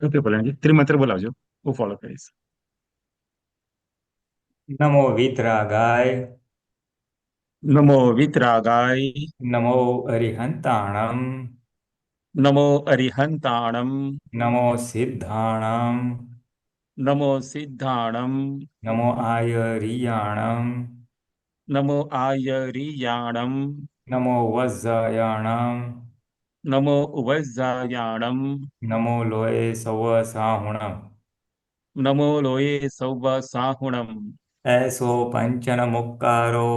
Okay ભલાજી ત્રિમંત્ર બોલાવજો, હું follow કરીશ. નમો વિતરાગાય. નમો વિતરાગાય. નમો અરિહંતાણમ. નમો અરિહંતાણમ. નમો સિદ્ધાણમ. નમો સિદ્ધાણમ. નમો આયરિયાણમ. નમો આયરિયાણમ. નમો વજ્જાયાણમ. નમો ઉવજ્જાયાણમ. નમો લોય serve સાહુણમ. નમો લોયે સૌવ સાહુણમ. એસો પંચન મુક્કારો.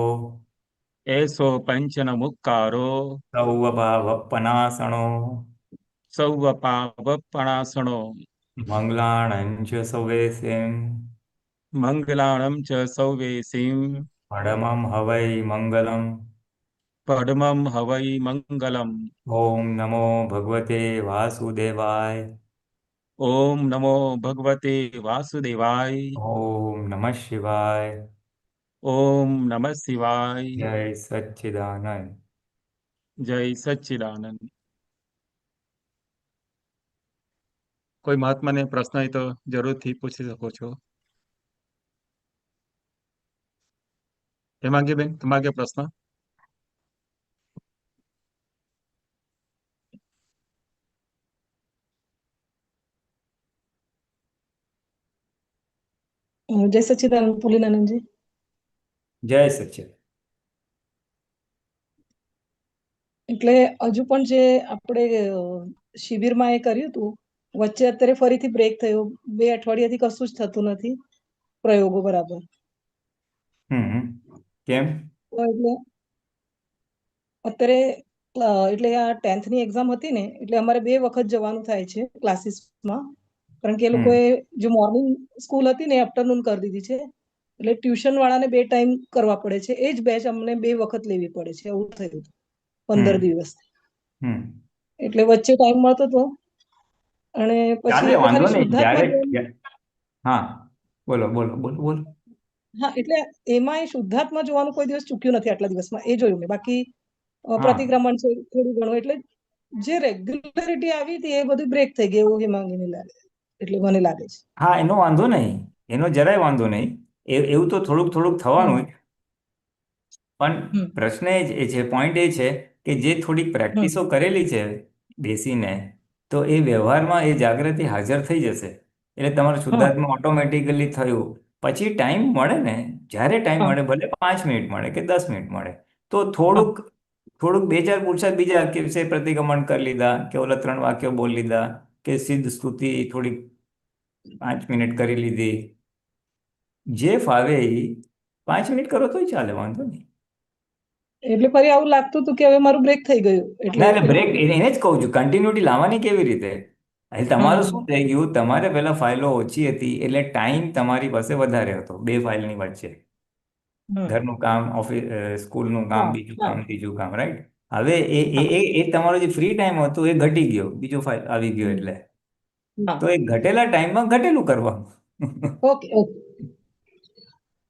એસો પંચન મુક્કારો. સૌ ભાવપનાસણો. સૌવ પાવપણાસણો. મંગલાણંચ સવેસિમ. મંગલાણમ ચ સૌવેસીમ. પડમમ હવૈ મંગલમ. પડમમ હવૈ મંગલમ. ઓમ નમો ભગવતે વાસુદેવાય. ઓમ નમો ભગવતે વાસુદેવાય. ઓમ નમઃ શિવાય. ઓમ નમઃ શિવાય. જય સચ્ચિદાનંદ. જય સચ્ચિદાનંદ. કોઈ મહાત્માને પ્રશ્ન હોય તો જરૂરથી પૂછી શકો છો. હેમાંગીબેન, તમારે કે પ્રશ્ન? जय सच्चिदानंद पुलिनानंद जी। જય સચ્ચિદ. એટલે હજુ પણ જે આપણે શિબિરમાં એ કર્યું હતું, વચ્ચે અત્યારે ફરીથી બ્રેક થયો. 2 અઠવાડિયાથી કશું જ થતું નથી પ્રયોગો બરાબર. કેમ? તો એટલે અત્યારે એટલે આ 10th ની એક્ઝામ હતી ને, એટલે અમારે 2 વખત જવાનું થાય છે ક્લાસીસમાં. કારણ કે એ હમ લોકોએ જે મોર્નિંગ સ્કૂલ હતી ને આફ્ટરનૂન કરી દીધી છે. એટલે ટ્યુશન વાળાને 2 ટાઈમ કરવા પડે છે. એ જ બેચ અમને 2 વખત લેવી પડે છે. એવું થયું હતું 15 દિવસ. હમ એટલે વચ્ચે ટાઈમ મળતો હતો. અને પછી ચાલે, એટલે વાંધો ખાલી નહીં. શુદ્ધાત્મા જોવાનું. હા, બોલો બોલો બોલો બોલો. હા, એટલે એમાં એ શુદ્ધાત્મા જોવાનું કોઈ દિવસ ચૂક્યું નથી આટલા દિવસમાં. એ જોયું મેં. બાકી હા પ્રતિક્રમણ છે થોડું ઘણું. એટલે જે રેગ્યુલરિટી આવી હતી એ બધું બ્રેક થઈ ગયું એવું હિમાંગીને લાગે. એટલે મને લાગે છે. હા, એનો વાંધો નહીં. એનો જરાય વાંધો નહીં. એવું તો થોડુંક થોડુંક થવાનું હમ જ. પણ હમ પ્રશ્ન એ છે, પોઈન્ટ એ છે કે જે થોડીક હમ પ્રેક્ટિસો કરેલી છે બેસીને, તો એ વ્યવહારમાં એ જાગૃતિ હાજર થઈ જશે. એટલે તમારું હા શુદ્ધાત્મા ઓટોમેટિકલી થયું. પછી ટાઈમ મળે ને, જ્યારે ટાઈમ હા મળે, ભલે 5 મિનિટ મળે કે 10 મિનિટ મળે, તો હા થોડુંક થોડુંક બે ચાર પુરુષાર્થ બીજા કે છે, પ્રતિક્રમણ કરી લીધા, કે ઓલા 3 વાક્યો બોલી લીધા, કે સિદ્ધ સ્તુતિ થોડીક 5 મિનિટ કરી લીધી. જે ફાવે એ 5 મિનિટ કરો તોય ચાલે, વાંધો નહીં. એટલે ફરી આવું લાગતું હતું કે હવે મારું બ્રેક થઈ ગયું. એટલે ના, એટલે પેલું બ્રેક એને જ કહું છું, કન્ટિન્યુટી લાવવાની કેવી રીતે? એટલે હા તમારું શું થઈ ગયું? તમારે પહેલા ફાઇલો ઓછી હતી, એટલે ટાઈમ તમારી પાસે વધારે હતો બે ફાઇલની વચ્ચે. હા ઘરનું કામ, ઓફિસ, સ્કૂલનું કામ, હા બીજું હા કામ, ત્રીજું કામ, રાઈટ? હવે એ એ હા એ એ તમારો જે ફ્રી ટાઈમ હતો એ ઘટી ગયો, બીજો ફાઇલ આવી ગયો. હમ, એટલે હા. તો એ ઘટેલા ટાઈમમાં ઘટેલું કરવાનું. Okay okay.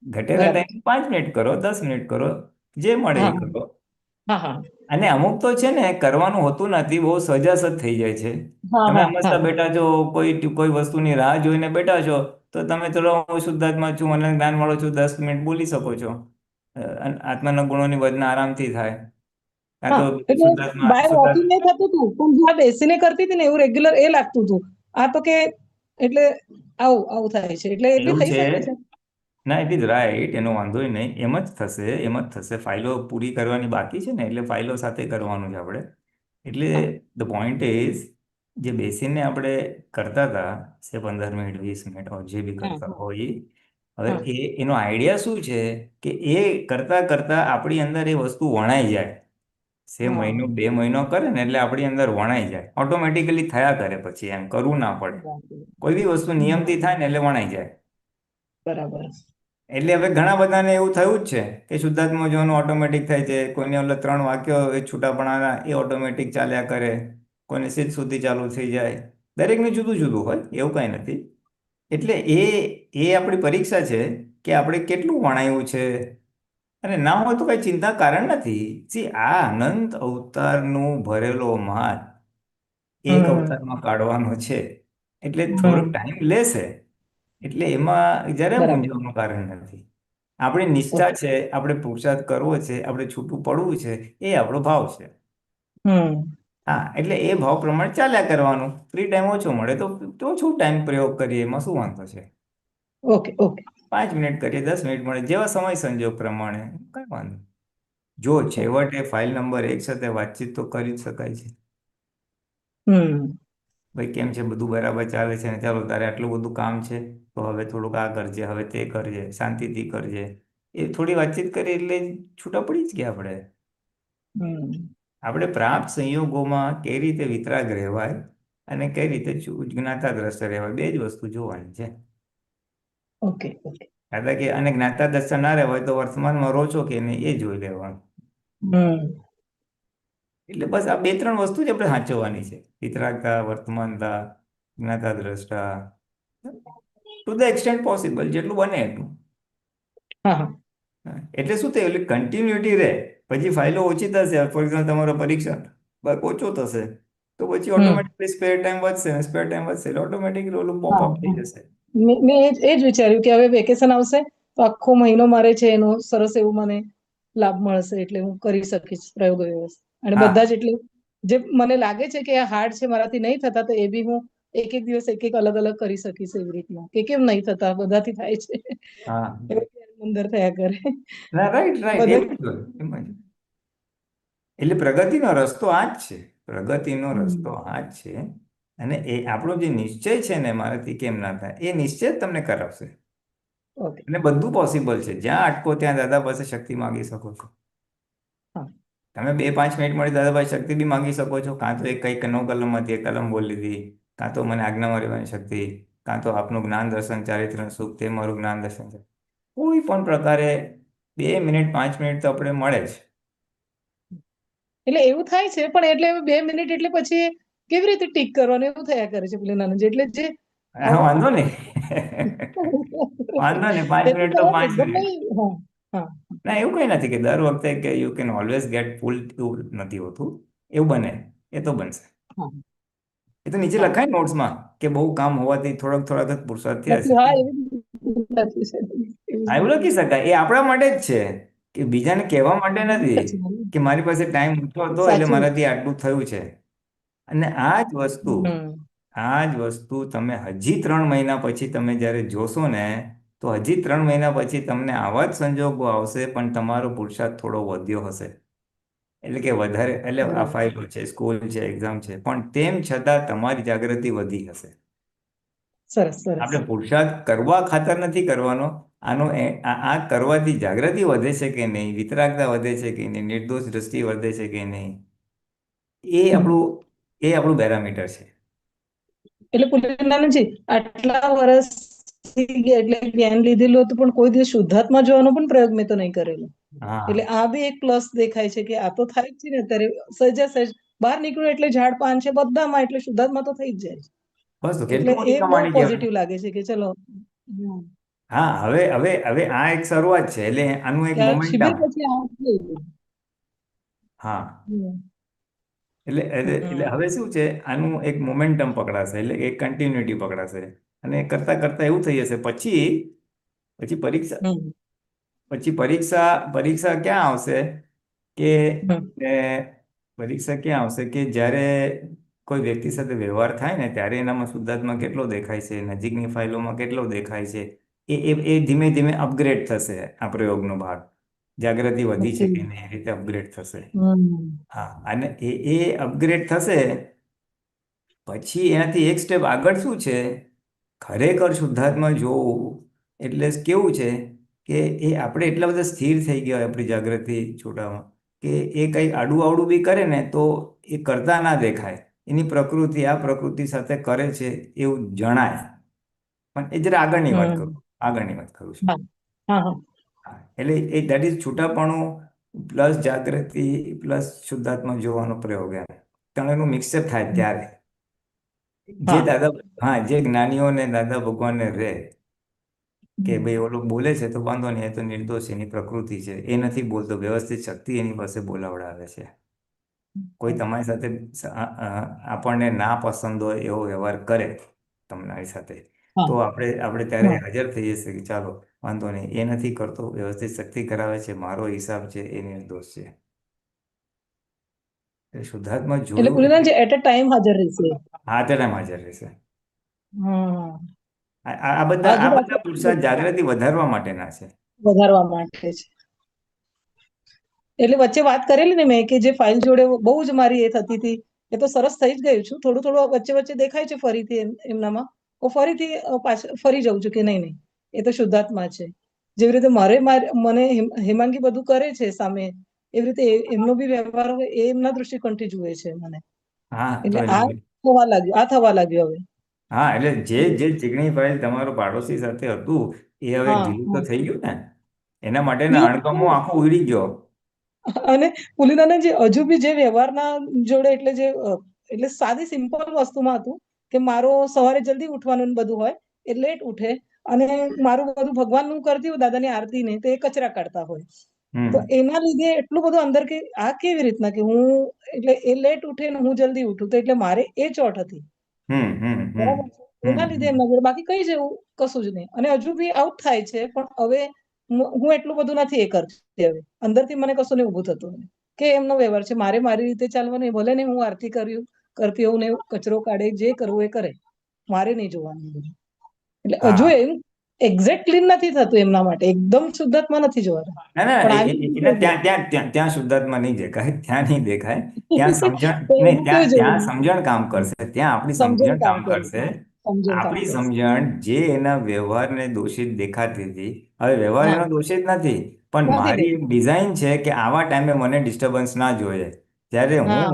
ઘટેલા બરાબર. ટાઈમ 5 મિનિટ કરો, 10 મિનિટ કરો, જે મળે હા એ કરો. હા હા અને અમુક તો છે ને, કરવાનું હોતું નથી, બહુ સજાસજ થઈ જાય છે. હા તમે હા હા મસ્ત બેઠા છો, કોઈ વસ્તુની રાહ જોઈને બેઠા છો, તો તમે ચલો હું શુદ્ધાત્મા છું, મને જ્ઞાન મળો છું, 10 મિનિટ બોલી શકો છો. અને આત્માના ગુણોની વર્ધના આરામથી થાય. કાં હા. તો એટલે શુદ્ધાત્મા બહાર વોકિંગ નહીં થતું હતું, પણ જ્યાં બેસીને કરતી હતી ને એવું રેગ્યુલર એ લાગતું હતું. આ તો કે એટલે આવું આવું થાય છે. એટલે એ બી એવું થઈ છે. શકે છે. ના, ઇટ ઇઝ રાઈટ, એનો વાંધો નહીં. એમ જ થશે, એમ જ થશે. ફાઇલો પૂરી કરવાની બાકી છે ને, એટલે ફાઇલો સાથે કરવાનું છે આપણે. એટલે હા ધ પોઈન્ટ ઇઝ, જે બેસીને આપણે કરતા હતા, 15 મિનિટ, 20 મિનિટ, જે બી હા કરતા હા હોય, હવે હા એનો આઈડિયા શું છે કે એ કરતા કરતા આપણી અંદર એ વસ્તુ વણાઈ જાય. હા મહિનો 2 મહિનો કરે ને, એટલે આપણી અંદર વણાઈ જાય, ઓટોમેટિકલી થયા કરે. પછી એમ કરવું ના પડે. બરાબર. કોઈ બી વસ્તુ નિયમથી થાય ને એટલે વણાઈ જાય. બરાબર. એટલે હવે ઘણા બધાને એવું થયું જ છે કે શુદ્ધાત્મા જોવાનું ઓટોમેટિક થાય છે. કોઈને ઓલા 3 વાક્યો એ છૂટાપણાના એ ઓટોમેટિક ચાલ્યા કરે, કોઈને સિદ્ધ સુધી ચાલુ થઈ જાય. દરેકને જુદું જુદું હોય, એવું કાંઈ નથી. એટલે એ આપણી પરીક્ષા છે કે આપણે કેટલું વણાયું છે. અને ના હોય તો કઈ ચિંતા કારણ નથી. સી આ અનંત અવતારનું ભરેલો માલ એક હમ અવતારમાં કાઢવાનો છે. એટલે થોડોક હમ ટાઈમ લેશે. એટલે એમાં જરાય બરાબર. મૂંઝવણનું કારણ નથી. આપણી નિષ્ઠા ઓકે. છે, આપણે પુરુષાર્થ કરવો છે, આપણે છૂટું પડવું છે, એ આપણો ભાવ છે. હમ હા, એટલે એ ભાવ પ્રમાણે ચાલ્યા કરવાનું. ફ્રી ટાઈમ ઓછો મળે તો ઓછું ટાઈમ પ્રયોગ કરીએ, એમાં શું વાંધો છે? ઓકે ઓકે 5 મિનિટ કરીએ, 10 મિનિટ મળે, જેવા સમય સંજોગ પ્રમાણે, કઈ વાંધો નહીં. જો ઓકે. છેવટે ફાઇલ નંબર 1 સાથે વાતચીત તો કરી જ શકાય છે. હમ ભાઈ કેમ છે, બધું બરાબર ચાલે છે ને? ચાલો, તારે આટલું બધું કામ છે, તો હવે થોડુંક આ કરજે, હવે તે કરજે, શાંતિથી કરજે. એ થોડી વાતચીત કરી એટલે છૂટા પડી જ ગયા આપણે. હમ આપણે પ્રાપ્ત સંયોગોમાં કઈ રીતે વિતરાગ રહેવાય અને કઈ રીતે જ્ઞાતા દ્રષ્ટ રહેવાય, બે જ વસ્તુ જોવાની છે. Okay okay. દાદા કે અને જ્ઞાતા દ્રષ્ટ ના રહેવાય તો વર્તમાનમાં રહો છો કે નહીં એ જોઈ લેવાનું. હમ એટલે બસ આ 2-3 વસ્તુ જ આપણે સાચવવાની છે: વિતરાગતા, વર્તમાનતા, જ્ઞાતા દ્રષ્ટા, ટુ ધ એક્સટેન્ટ પોસિબલ, જેટલું બને એટલું. હા હા. હા, એટલે શું થયું, એટલે કન્ટિન્યુટી રહે. પછી ફાઇલો ઓછી થશે, ફોર એક્ઝામ્પલ તમારો પરીક્ષા વર્ક ઓછો થશે, તો પછી હમ ઓટોમેટિકલી સ્પેર ટાઈમ વધશે, અને સ્પેર ટાઈમ વધશે એટલે ઓટોમેટિકલી ઓલું હા પોપઅપ થઈ હા. જશે. મેં એ જ વિચાર્યું કે હવે વેકેશન આવશે તો આખો મહિનો મારે છે એનો સરસ એવું મને લાભ મળશે એટલે હું કરી શકીશ પ્રયોગ વ્યવસ્થિત. અને હા, બધા જ એટલે જે મને લાગે છે કે આ હાર્ડ છે મારાથી નહીં થતા, તો એ બી હું એક એક દિવસ એક એક અલગ અલગ કરી શકીશ એવી રીતના. કે કેમ નહીં થતા, બધાથી થાય છે. હા, એવું અંદર થયા કરે. ના, રાઈટ રાઈટ, બધા. એમ જ હોય, એમ જ. એટલે પ્રગતિનો રસ્તો આ જ છે. પ્રગતિનો રસ્તો હમ આ જ છે. અને એ આપણો જે નિશ્ચય છે ને, મારાથી કેમ ના થાય, એ નિશ્ચય જ તમને કરાવશે. ઓકે. અને બધું પોસિબલ છે. જ્યાં અટકો ત્યાં દાદા પાસે શક્તિ માંગી શકો છો. હા તમે 2-5 મિનિટ મળી દાદા પાસે શક્તિ બી માંગી શકો છો. કાં તો એક કંઈક નો કલમમાંથી એક કલમ બોલી દીધી, કાં તો મને આજ્ઞામાં રહેવાની શક્તિ, કાં તો આપનું જ્ઞાન દર્શન ચારિત્ર સુખ, તે મારું જ્ઞાન દર્શન છે. કોઈ પણ પ્રકારે 2 મિનિટ 5 મિનિટ તો આપણે મળે જ. એટલે એવું થાય છે, પણ એટલે હવે 2 મિનિટ એટલે પછી કેવી રીતે ટીક કરવાનું એવું થયા કરે છે પેલી નાનું એટલે જે હા, વાંધો નહીં. વાંધો નહીં, 5 મિનિટ એટલે તો તો પાંચ એકદમ મિનિટ નહીં. હા હા ના, એવું કંઈ નથી કે દર વખતે કે you can always get full, એવું નથી હોતું. એવું બને, એ તો બનશે. હા એ તો નીચે હા. લખાય નોટ્સમાં કે બહુ કામ હોવાથી થોડાક જ પુરુષાર્થ થયા નથી, છે. હા એવી નથી છે. એવી હા, જ એવું નથી. લખી શકાય. એ આપણા માટે જ છે, કે બીજાને કહેવા માટે નથી સાચી વાત. કે મારી પાસે ટાઈમ ઓછો હતો એટલે સાચી વાત. મારાથી આટલું થયું છે. અને હમ આ જ વસ્તુ તમે હજી 3 મહિના પછી તમે જ્યારે જોશો ને, તો હજી 3 મહિના પછી તમને આવા જ સંજોગો આવશે, પણ તમારો પુરુષાર્થ થોડો વધ્યો હશે. એટલે કે વધારે, એટલે આ બરાબર. ફાઇલો છે, સ્કૂલ છે, એક્ઝામ છે, પણ તેમ છતાં તમારી જાગૃતિ વધી હશે. સરસ સરસ. આપણે પુરુષાર્થ કરવા ખાતર નથી કરવાનો. આ કરવાથી જાગૃતિ વધે છે કે નહીં, વિતરાગતા વધે છે કે નહીં, નિર્દોષ દ્રષ્ટિ વધે છે કે નહીં, એ હમ. આપણું એ આપણું પેરામીટર છે. એટલે પુલિનાનંદજી આટલા વર્ષથી એટલે જ્ઞાન લીધેલું હતું પણ કોઈ દિવસ શુદ્ધાત્મા જોવાનો પણ પ્રયોગ મેં તો નહીં કરેલો. એટલે હા, આ બી એક પ્લસ દેખાય છે કે આ તો થાય જ છે ને અત્યારે. સહેજે સહેજ બહાર નીકળ્યું એટલે ઝાડ પાન છે બધામાં, એટલે શુદ્ધાત્મા તો થઈ જ જાય છે. બસ તો એટલે કેટલી મોટી એ બહુ કમાણી કહેવાય. પોઝિટિવ લાગે છે કે ચલો. હમ. હા, હવે આ એક શરૂઆત છે, એટલે આનું એક કે આ શિબિર મોમેન્ટમ. પછી આ થયું. હા, હમ. એટલે હવે શું છે, આનું એક મોમેન્ટમ પકડાશે, એટલે એક કન્ટિન્યુટી પકડાશે. અને કરતા કરતા એવું થઈ જશે, પછી પરીક્ષા હમ પરીક્ષા ક્યાં આવશે કે હમ એ, પરીક્ષા ક્યાં આવશે કે જ્યારે કોઈ વ્યક્તિ સાથે વ્યવહાર થાય ને, ત્યારે એનામાં શુદ્ધાત્મા કેટલો દેખાય છે, નજીકની ફાઇલોમાં કેટલો દેખાય છે, એ ધીમે ધીમે અપગ્રેડ થશે. આ પ્રયોગનો ભાગ જાગૃતિ વધી છે ઓકે. કે નહીં, એ રીતે અપગ્રેડ થશે. હમ હા, અને એ અપગ્રેડ થશે પછી એનાથી એક સ્ટેપ આગળ શું છે, ખરેખર શુદ્ધાત્મા જોવું એટલે કેવું છે કે એ આપણે એટલા બધા સ્થિર થઈ ગયા હોય આપણી જાગૃતિ છોટામાં, કે એ કંઈ આડું આવડું બી કરે ને તો એ કરતા ના દેખાય. એની પ્રકૃતિ આ પ્રકૃતિ સાથે કરે છે એવું જણાય. પણ એ જરા હમ આગળની વાત કરું છું. હા હા હા. હા, એટલે એ દેટ ઇઝ છૂટાપણું પ્લસ જાગૃતિ પ્લસ શુદ્ધાત્મા જોવાનો પ્રયોગ, એમ ત્રણેયનું મિક્સઅપ થાય ત્યારે જે હા. દાદા, હા, જે જ્ઞાનીઓને દાદા ભગવાનને રહે કે હમ. ભાઈ ઓલો બોલે છે તો વાંધો નહીં, એ તો નિર્દોષ, એની પ્રકૃતિ છે, એ નથી બોલતો, વ્યવસ્થિત શક્તિ એની પાસે બોલાવડાવે છે. કોઈ તમારી સાથે આપણને ના પસંદ હોય એવો વ્યવહાર કરે તમારી સાથે, હા તો આપણે ત્યારે હા હાજર થઈ જશે કે ચાલો વાંધો નહીં, એ નથી કરતો, વ્યવસ્થિત શક્તિ કરાવે છે, મારો હિસાબ છે એ નિર્દોષ છે. એટલે શુદ્ધાત્મા એટલે જોયું પુરીલાલ જે એટ અ ટાઈમ હાજર રહેશે. હા ત્યારે હાજર રહેશે. હા આ બધા હજુ આ બધા પાછું પુરુષાર્થ જાગૃતિ વધારવા માટેના છે. વધારવા માટે છે. એટલે વચ્ચે વાત કરેલી ને મેં કે જે ફાઇલ જોડે બહુ જ મારી એ થતી હતી, એ તો સરસ થઈ જ ગયું છું. થોડું થોડું વચ્ચે વચ્ચે દેખાય છે ફરીથી એમનામાં. હું ફરીથી ફરી જાઉં છું કે નહીં નહીં, એ તો શુદ્ધાત્મા છે. જેવી રીતે મને હેમાંગી બધું કરે છે સામે, એવી રીતે એમનો બી વ્યવહાર હોય એ એમના દૃષ્ટિકોણથી જુએ છે મને. હા તો એટલે આ થવા લાગ્યું હવે. હા એટલે જે ચીકણી ફાઇલ તમારું પાડોશી સાથે હતું એ હવે હા ઢીલું તો હા થઈ ગયું ને. એના માટેના ઈ અણગમો આખો ઉડી ગયો. અને પુલિનાને જે હજુ બી જે વ્યવહારના જોડે એટલે સાદી સિમ્પલ વસ્તુમાં હતું કે મારો સવારે જલ્દી ઉઠવાનું ને બધું હોય, એ લેટ ઉઠે, અને મારું બધું ભગવાનનું કરતી હોય દાદાની આરતી ને તો એ કચરા કાઢતા હોય. તો હમ એના લીધે એટલું બધું અંદર કે આ કેવી રીતના કે હું, એટલે એ લેટ ઉઠે ને હું જલ્દી ઉઠું, તો એટલે મારે એ ચોટ હતી. હમ હમ હમ બરાબર છે. હમ એના લીધે હમ. એમના જોડે બાકી કઈ જેવું કશું જ નહીં. અને હજુ બી આઉટ થાય છે, પણ હવે હું એટલું બધું નથી એ કરતી હવે. અંદરથી મને કશું નહીં ઊભું થતું હવે. કે એમનો વ્યવહાર છે, મારે મારી રીતે ચાલવાનું. ભલે ને હું આરતી કરતી હોઉં ને કચરો કાઢે, જે કરવું એ કરે, મારે નહીં જોવાનું બધું. એટલે હજુ હા એમ એક્ઝેક્ટ ક્લીન નથી થતું એમના માટે, એકદમ શુદ્ધાત્મા નથી જોવાતા. ના ના પણ આવી એને ત્યાં શુદ્ધાત્મા નહીં દેખાય, ત્યાં નહીં દેખાય. ત્યાં સમજણ તો નહીં, એનું કેવું ત્યાં જોવું? સમજણ કામ કરશે, ત્યાં આપણી સમજણ સમજણ કામ કામ કરે છે. કરશે. સમજણ કામ આપણી કરે છે. સમજણ જે એના વ્યવહારને દોષિત દેખાતી હતી, હવે વ્યવહાર હા એનો દોષિત નથી, પણ નથી મારી એક દેખાતું. ડિઝાઇન છે કે આવા ટાઈમે મને ડિસ્ટર્બન્સ ના જોઈએ. ત્યારે હા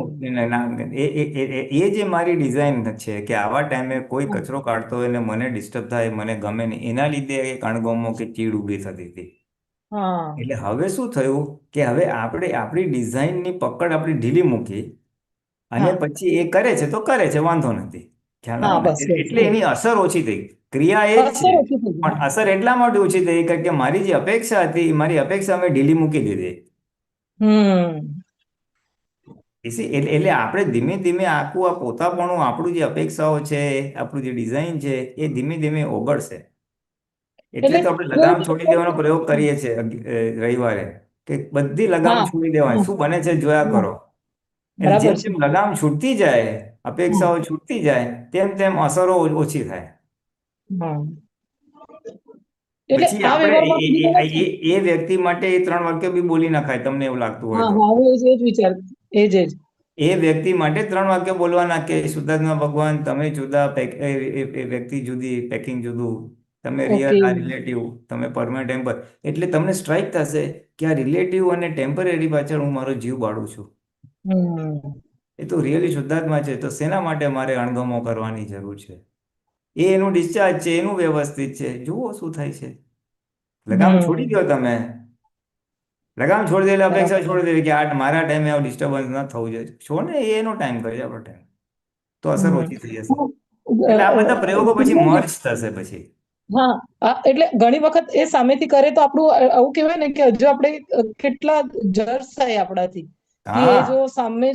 એ જે મારી ડિઝાઇન છે કે આવા ટાઈમે કોઈ હા કચરો કાઢતો હોય ને મને ડિસ્ટર્બ થાય, મને ગમે નહીં, એના લીધે એક અણગમો કે ચીડ ઊભી થતી હતી. હા એટલે હવે શું થયું કે હવે આપણે આપણી ડિઝાઇનની પકડ આપણી ઢીલી મૂકી, અને હા પછી એ કરે છે તો કરે છે, વાંધો નથી. ખ્યાલ હા આવ્યો ને? બસ બસ એટલે બસ. એની અસર ઓછી થઈ. ક્રિયા એ જ છે, અસર ઓછી થઈ ગઈ. પણ અસર એટલા માટે ઓછી થઈ કારણ કે મારી જે અપેક્ષા હતી, મારી અપેક્ષા મેં ઢીલી મૂકી દીધી. હમ એટલે આપણે ધીમે ધીમે આખું આ પોતાપણું, આપણું જે અપેક્ષાઓ છે, આપણું જે ડિઝાઇન છે, એ ધીમે ધીમે ઓગળશે. એટલે એટલે તો આપણે કોઈ લગામ બી છોડી દેવાનો પ્રયોગ કરીએ છીએ રવિવારે, કે બધી લગામ હા છોડી દેવાની, હા શું બને છે જોયા હા કરો. એટલે બરાબર જેમ છે. જેમ લગામ છૂટતી જાય, હા અપેક્ષાઓ છૂટતી જાય, તેમ તેમ અસરો ઓછી થાય. હા એટલે પછી આ આપણે વ્યવહારમાં પુલિનાના છે. એ વ્યક્તિ માટે એ 3 વાક્ય બી બોલી નખાય, તમને એવું લાગતું હોય હા તો. હા હું એ જ વિચાર, એ જ. એ વ્યક્તિ માટે 3 વાક્ય બોલવાના કે શુદ્ધાત્મા ભગવાન, તમે જુદા, એ વ્યક્તિ જુદી, પેકિંગ જુદું, તમે રિયલ, ઓકે. આ રિલેટિવ, તમે પરમાનન્ટ ટેમ્પર. એટલે તમને સ્ટ્રાઇક થશે કે આ રિલેટિવ અને ટેમ્પરરી પાછળ હું મારો જીવ બાળું છું. હમ એ તો રિયલી શુદ્ધાત્મા છે, તો શેના માટે મારે અણગમો કરવાની જરૂર છે? એ એનું ડિસ્ચાર્જ છે, એનું વ્યવસ્થિત છે, જુઓ શું થાય છે. લગામ છોડી હમ દો તમે. લગામ છોડી દે એટલે અપેક્ષા બરાબર. છોડી દે કે આ મારા ટાઈમે આવું ડિસ્ટર્બન્સ ન થવું જોઈએ. છો ને, એ એનો ટાઈમ કરે છે, આપણો ટાઈમ. તો અસર હમ ઓછી થઈ જશે. એટલે આ બધા પ્રયોગો પછી પુલિનાજી, મર્જ થશે પછી. હા એટલે ઘણી વખત એ સામેથી કરે તો આપણું આવું કહેવાય ને કે હજુ આપણે કેટલા જજ થાય આપણાથી, કે એ જો હા સામે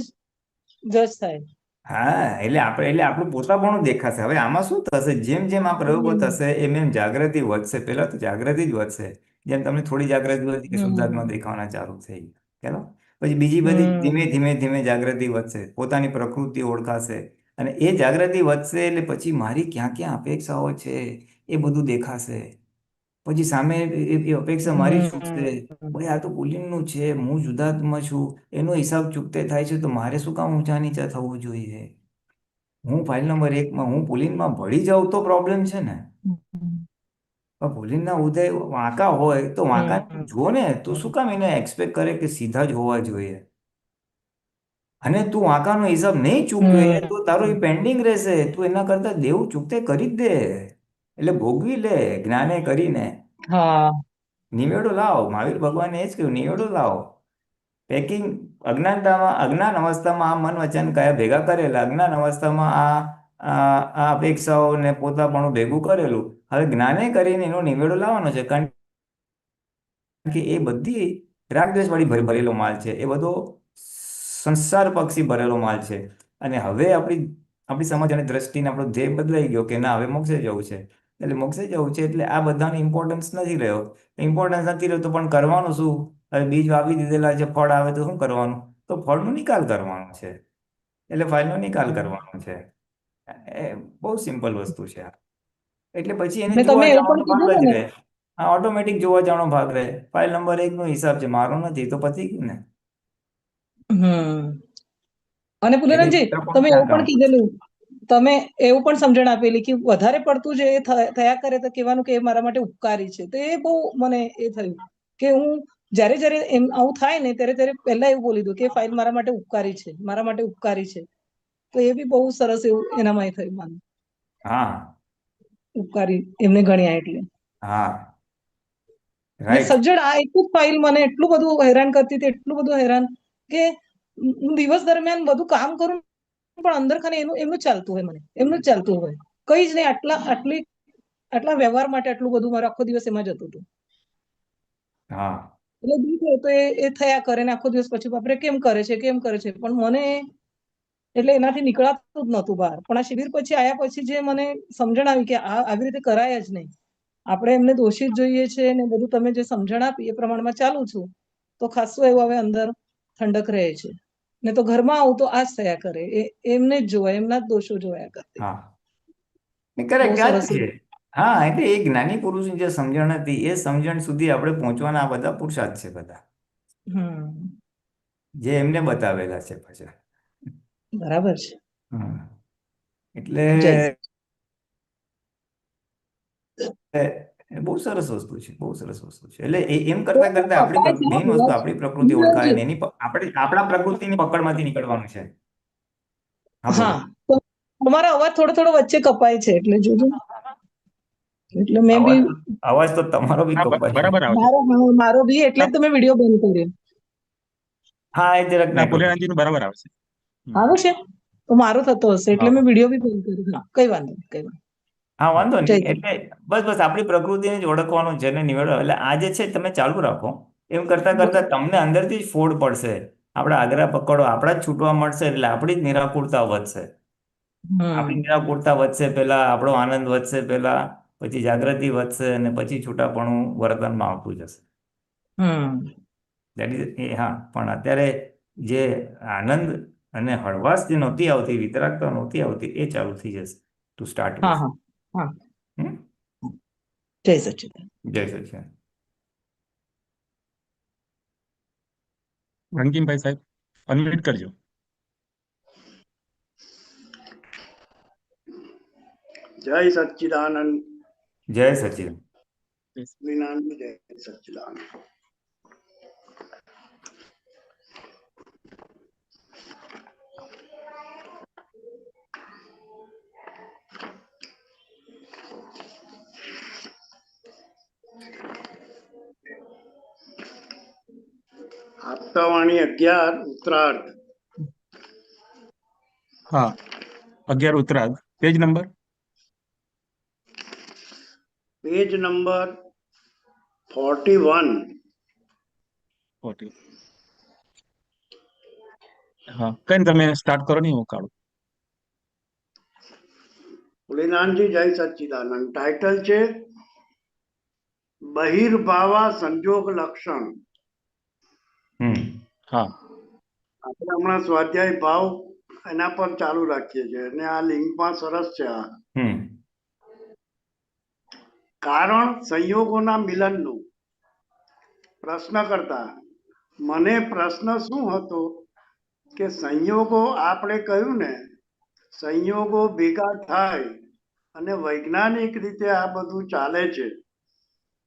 જજ થાય. હા એટલે આપણું પોતાપણું દેખાશે. હવે આમાં શું થશે, જેમ જેમ આ પ્રયોગો હમ થશે એમ એમ જાગૃતિ વધશે. પહેલા તો જાગૃતિ જ વધશે. જેમ તમને થોડી જાગૃતિ વધી કે શુદ્ધાત્મા હમ દેખાવાના ચાલુ થઈ ચાલો, પછી બીજી બધી ધીમે હમ ધીમે ધીમે જાગૃતિ વધશે, પોતાની પ્રકૃતિ ઓળખાશે. અને એ જાગૃતિ વધશે એટલે પછી મારી ક્યાં ક્યાં અપેક્ષાઓ છે એ બધું દેખાશે. પછી સામે એ અપેક્ષા મારી છૂટશે. હમ ભાઈ આ તો પુલિનનું છે, હું શુદ્ધાત્મા છું, એનો હિસાબ ચૂકતે થાય છે, તો મારે શું કામ ઊંચા નીચા થવું જોઈએ? હું ફાઇલ નંબર 1માં, હું પુલિનમાં ભળી જાઉં તો પ્રોબ્લેમ છે ને. હમ પણ પુલિનના ઉદય વાંકા હોય તો વાંકા હમ જો ને, તો શું કામ એને એક્સપેક્ટ કરે કે સીધા જ હોવા જોઈએ? અને તું વાંકાનો હિસાબ નહીં ચૂકવે તો તારું એ હમ પેન્ડિંગ રહેશે. તું એના કરતા દેવું ચૂકતે કરી જ દે, એટલે ભોગવી લે જ્ઞાને કરીને. હા નિવેડો લાવો. મહાવીર ભગવાને એ જ કહ્યું, નિવેડો લાવો. પેકિંગ અજ્ઞાન અવસ્થામાં આ મન વચન કયા ભેગા કરેલા, અજ્ઞાન અવસ્થામાં આ અપેક્ષાઓને પોતાપણું ભેગું કરેલું. હવે જ્ઞાને કરીને એનો નિવેડો લાવવાનો છે, કારણ કે એ બધી રાગદ્વેષ વાળી ભરેલો માલ છે, એ બધો સંસાર પક્ષી ભરેલો માલ છે. અને હવે આપણી આપણી સમજ અને દ્રષ્ટિને આપણો ધ્યેય બદલાઈ ગયો કે ના હવે મોક્ષે જવું છે, એટલે મોક્ષે જવું છે એટલે આ બધાનો ઇમ્પોર્ટન્સ નથી રહ્યો. ઇમ્પોર્ટન્સ નથી રહ્યો તો પણ કરવાનું શું? હવે બીજ વાવી દીધેલા છે, ફળ આવે તો શું કરવાનું? તો ફળનો નિકાલ કરવાનો છે, એટલે ફાઇલનો નિકાલ કરવાનો છે. એ બહુ સિમ્પલ વસ્તુ છે આ. એટલે પછી એને ને જોવા તમે એવું પણ જવાનો ભાગ કીધું જ ને રહે. હા, ઓટોમેટિક જોવા જવાનો ભાગ રહે. ફાઇલ નંબર 1 નો હિસાબ છે, મારો નથી, તો પતી ગયું ને. અને એટલે પુનરનજી ચિત્ર પણ તમે ક્યાં એવું પણ કામ કરશે? કીધેલું, તમે એવું પણ સમજણ આપેલી કે વધારે પડતું જે થયા કરે તો કહેવાનું કે એ મારા માટે ઉપકારી છે. તો એ બહુ મને એ થયું કે હું જ્યારે જ્યારે એમ આવું થાય ને ત્યારે ત્યારે પહેલા એવું બોલી દઉં કે ફાઇલ મારા માટે ઉપકારી છે, મારા માટે ઉપકારી છે. તો એ બી બહુ સરસ એવું એનામાં એ થયું માનું હા ઉપકારી એમને ગણ્યા એટલે. હા, ને રાઈટ. સજ્જડ આ એક જ ફાઇલ મને એટલું બધું હેરાન કરતી હતી, એટલું બધું હેરાન કે હું દિવસ દરમિયાન બધું કામ કરું પણ અંદર ખાને એનું એમનું જ ચાલતું હોય, મને એમનું જ ચાલતું હોય, કઈ જ નહીં. આટલા વ્યવહાર માટે આટલું બધું મારો આખો દિવસ એમાં જતું હતું. હા એટલે દુઃખ હોય તો એ થયા કરે ને આખો દિવસ પછી બાપરે કેમ કરે છે, કેમ કરે છે. પણ મને એટલે એનાથી નીકળાતું જ નહોતું બહાર. પણ આ શિબિર પછી આવ્યા પછી જે મને સમજણ આવી કે આ આવી રીતે કરાય જ નહીં, આપણે એમને દોષિત જોઈએ છે ને બધું તમે જે સમજણ આપી એ પ્રમાણમાં ચાલુ છું તો ખાસું એવું હવે અંદર ઠંડક રહે છે. ને તો ઘરમાં આવું તો આ જ થયા કરે, એમને જ જોવાય, એમના જ દોષો જોયા કરે. હા, બહુ કરેક્ટ આ જ સરસ. છે. હા, એટલે એ જ્ઞાની પુરુષની જે સમજણ હતી એ સમજણ સુધી આપણે પહોંચવાના આ બધા પુરુષાર્થ છે બધા, હમ જે એમને બતાવેલા છે પાછા. બરાબર છે. હમ. એટલે જય એ બહુ સરસ વસ્તુ છે, બહુ સરસ વસ્તુ છે. એટલે એમ તો કરતા કરતા કપાય છે મેઇન વસ્તુ અવાજ. આપણી પ્રકૃતિ ઓળખાય પુનરનજી, ને એની આપણે આપણા પ્રકૃતિની પકડમાંથી નીકળવાનું છે. હા બોલો. હા, તો તમારો અવાજ થોડો થોડો વચ્ચે કપાય છે એટલે જોજો. એટલે મેં અવાજ બી તો અવાજ તો તમારો બી હા, કપાય છે. બરાબર આવે છે. મારો બી એટલે ના જ તમે વિડીયો બંધ કર્યો. હા, એ જરાક ના, નેટવર્ક. પુલિનાજી નું બરાબર આવે છે. આવે છે તો મારો થતો હશે એટલે હા મેં વિડીયો બી બંધ કર્યો. હા, કઈ વાંધો નહીં, કઈ વાંધો હા, વાંધો નહીં. જય નહીં. શ્રી એટલે બસ બસ આપણી પ્રકૃતિને જ ઓળખવાનું છે ને નિવેડો. એટલે આ જે છે તમે ચાલુ રાખો. એમ કરતા કરતા કૃષ્ણ. તમને અંદરથી જ ફોડ પડશે. આપણા આગ્રહ પકડો, આપણા જ છૂટવા મળશે એટલે આપણી જ નિરાકુરતા વધશે. આપણી નિરાકુરતા વધશે પહેલા, આપણો આનંદ વધશે પહેલા, પછી જાગૃતિ વધશે અને પછી છૂટાપણું વર્તનમાં આવતું જશે. હમ દેટ ઇઝ હા, પણ અત્યારે જે આનંદ અને હળવાશ જે નહોતી આવતી, વિતરાગતા નહોતી આવતી, એ ચાલુ થઈ જશે ટુ સ્ટાર્ટ હા વિથ. હા હા. જય સચ્ચિદાનંદ. જય સચિદાનંદ. રંગીનભાઈ સાહેબ, અનમ્યુટ કરજો. જય સચ્ચિદાનંદ. જય સચિદાનંદ. વિનાનંદ જય સચ્ચિદાનંદ. આપતાવાણી 11 ઉત્તરાર્ધ. હા, 11 ઉત્તરાર્ધ, પેજ નંબર પેજ નંબર 41. 40. હા, કઈ નઈ, તમે સ્ટાર્ટ કરો, નહીં હું કાઢું. ભોલેનાથજી જય સચ્ચિદાનંદ. ટાઇટલ છે બહિર્ભાવા સંજોગ લક્ષણ. હા આપણે હમણાં સ્વાધ્યાય ભાવ એના પર ચાલુ રાખીએ છીએ અને આ લિંકમાં સરસ છે. આ હમ કારણ સંયોગોના મિલનનું. પ્રશ્ન કરતા મને પ્રશ્ન શું હતો કે સંયોગો આપણે કહ્યું ને, સંયોગો ભેગા થાય અને વૈજ્ઞાનિક રીતે આ બધું ચાલે છે,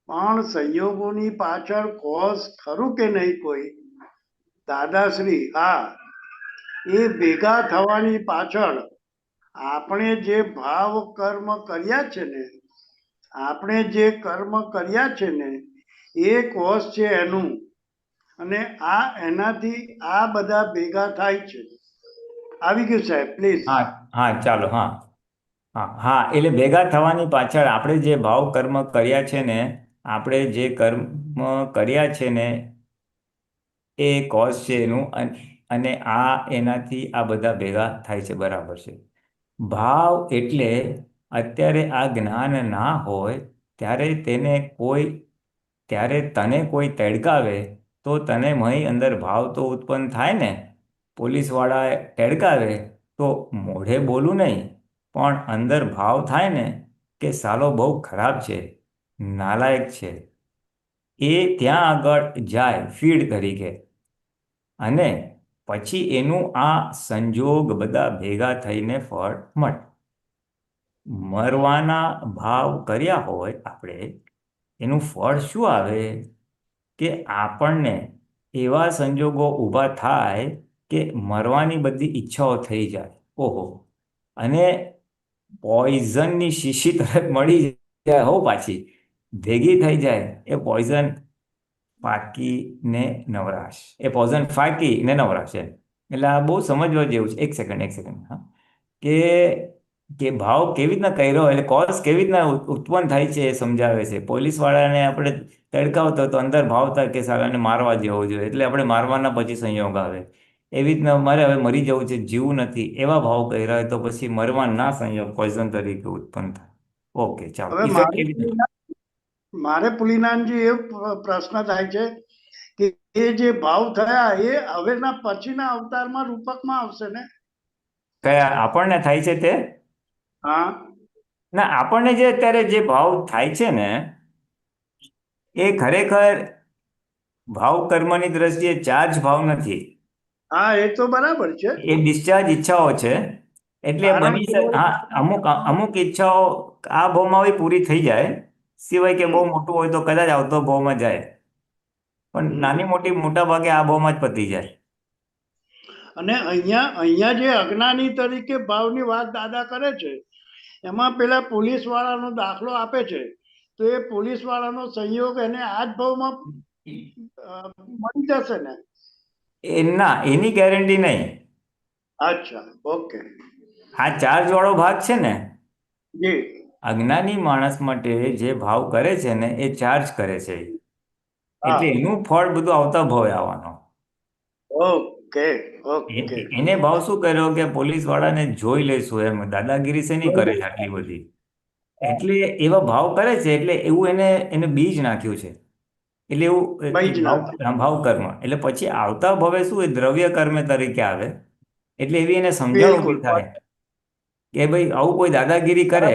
પણ સંયોગોની પાછળ કોઝ ખરું કે નહીં કોઈ? દાદાશ્રી, હા, એ ભેગા થવાની પાછળ આપણે જે ભાવ કર્મ કર્યા છે ને, આપણે જે કર્મ કર્યા છે ને એ કોષ છે એનું, અને આ એનાથી આ બધા ભેગા થાય છે. આવી ગયું સાહેબ, પ્લીઝ. હા હા, ચાલો. હા હા હા, એટલે ભેગા થવાની પાછળ આપણે જે ભાવ કર્મ કર્યા છે ને, આપણે જે કર્મ કર્યા છે ને એ કોઝ છે એનું, અને આ એનાથી આ બધા ભેગા થાય છે. બરાબર છે. ભાવ એટલે અત્યારે આ જ્ઞાન ના હોય ત્યારે તને કોઈ તડકાવે તો તને મહી અંદર ભાવ તો ઉત્પન્ન થાય ને. પોલીસવાળા તડકાવે તો મોઢે બોલું નહીં, પણ અંદર ભાવ થાય ને કે સાલો બહુ ખરાબ છે, નાલાયક છે. એ ત્યાં આગળ જાય ફીડ તરીકે, અને પછી એનું આ સંજોગ બધા ભેગા થઈને ફળ મળે. મરવાના ભાવ કર્યા હોય આપણે, એનું ફળ શું આવે કે આપણને એવા સંજોગો ઊભા થાય કે મરવાની બધી ઈચ્છાઓ થઈ જાય. ઓહો, અને પોઈઝનની શીશી તરત મળી જાય હો, પાછી ભેગી થઈ જાય. એ પોઈઝન ફાંકીને નવરાશ એમ. એટલે આ બહુ સમજવા જેવું છે. એક સેકન્ડ હા, કે ભાવ કેવી રીતના કર્યો, એટલે કોઝ કેવી રીતના ઉત્પન્ન થાય છે એ સમજાવે છે. પોલીસવાળાને આપણે તડકાવતો તો અંદર ભાવ થાય કે સાલાને મારવા જેવો જોઈએ, એટલે આપણે મારવાના પછી સંયોગ આવે. એવી રીતના મારે હવે મરી જવું છે, જીવું નથી, એવા ભાવ કર્યા હોય તો પછી મરવાના સંયોગ પોઈઝન તરીકે ઉત્પન્ન થાય. ઓકે, ચાલો. હવે ઇફેક્ટ કેવી રીતના? મારે પુલિનાનજી એ પ્રશ્ન થાય છે કે એ જે ભાવ થયા એ હવેના પછીના અવતારમાં રૂપકમાં આવશે ને? કયા આપણને થાય છે તે? હા, ના, આપણને જે અત્યારે જે ભાવ થાય છે ને, એ ખરેખર ભાવ કર્મની દ્રષ્ટિએ ચાર્જ ભાવ નથી. હા, એ તો બરાબર છે. એ ડિસ્ચાર્જ ઈચ્છાઓ છે. એટલે કારણ બની કે શકે, હા, અમુક ઈચ્છાઓ આ ભાવમાં બી પૂરી થઈ જાય, સિવાય કે બહુ મોટું હોય તો કદાચ આવતો ભાવમાં જાય, પણ નાની મોટી મોટા ભાગે આ ભાવમાં જ પતી જાય. અને અહીંયા જે અજ્ઞાની તરીકે ભાવની વાત દાદા કરે છે, એમાં પેલા પોલીસ વાળાનો દાખલો આપે છે, તો એ પોલીસ વાળાનો સંયોગ એને આ જ ભાવમાં મળી જશે ને? ના, એની ગેરંટી નહીં. અચ્છા, ઓકે. આ ચાર્જ વાળો ભાગ છે ને, જી. અજ્ઞાની માણસ માટે જે ભાવ કરે છે ને એ ચાર્જ કરે છે, એટલે હા, એનું ફળ બધું આવતા ભાવે આવવાનો. Okay, okay. એને ભાવ શું કર્યો કે પોલીસ વાળાને જોઈ લેશું એમ, દાદાગીરી શેની કરે છે આટલી બધી, એટલે એવા ભાવ કરે છે. એટલે એવું એને બીજ નાખ્યું છે. એટલે એવું ભાઈ જ ના. ભાવ કર્મ, એટલે પછી આવતા ભવે શું એ દ્રવ્ય કર્મ તરીકે આવે. એટલે એવી એને સમજણ બિલકુલ. ઊભી થાય કે ભાઈ આવું કોઈ દાદાગીરી કરે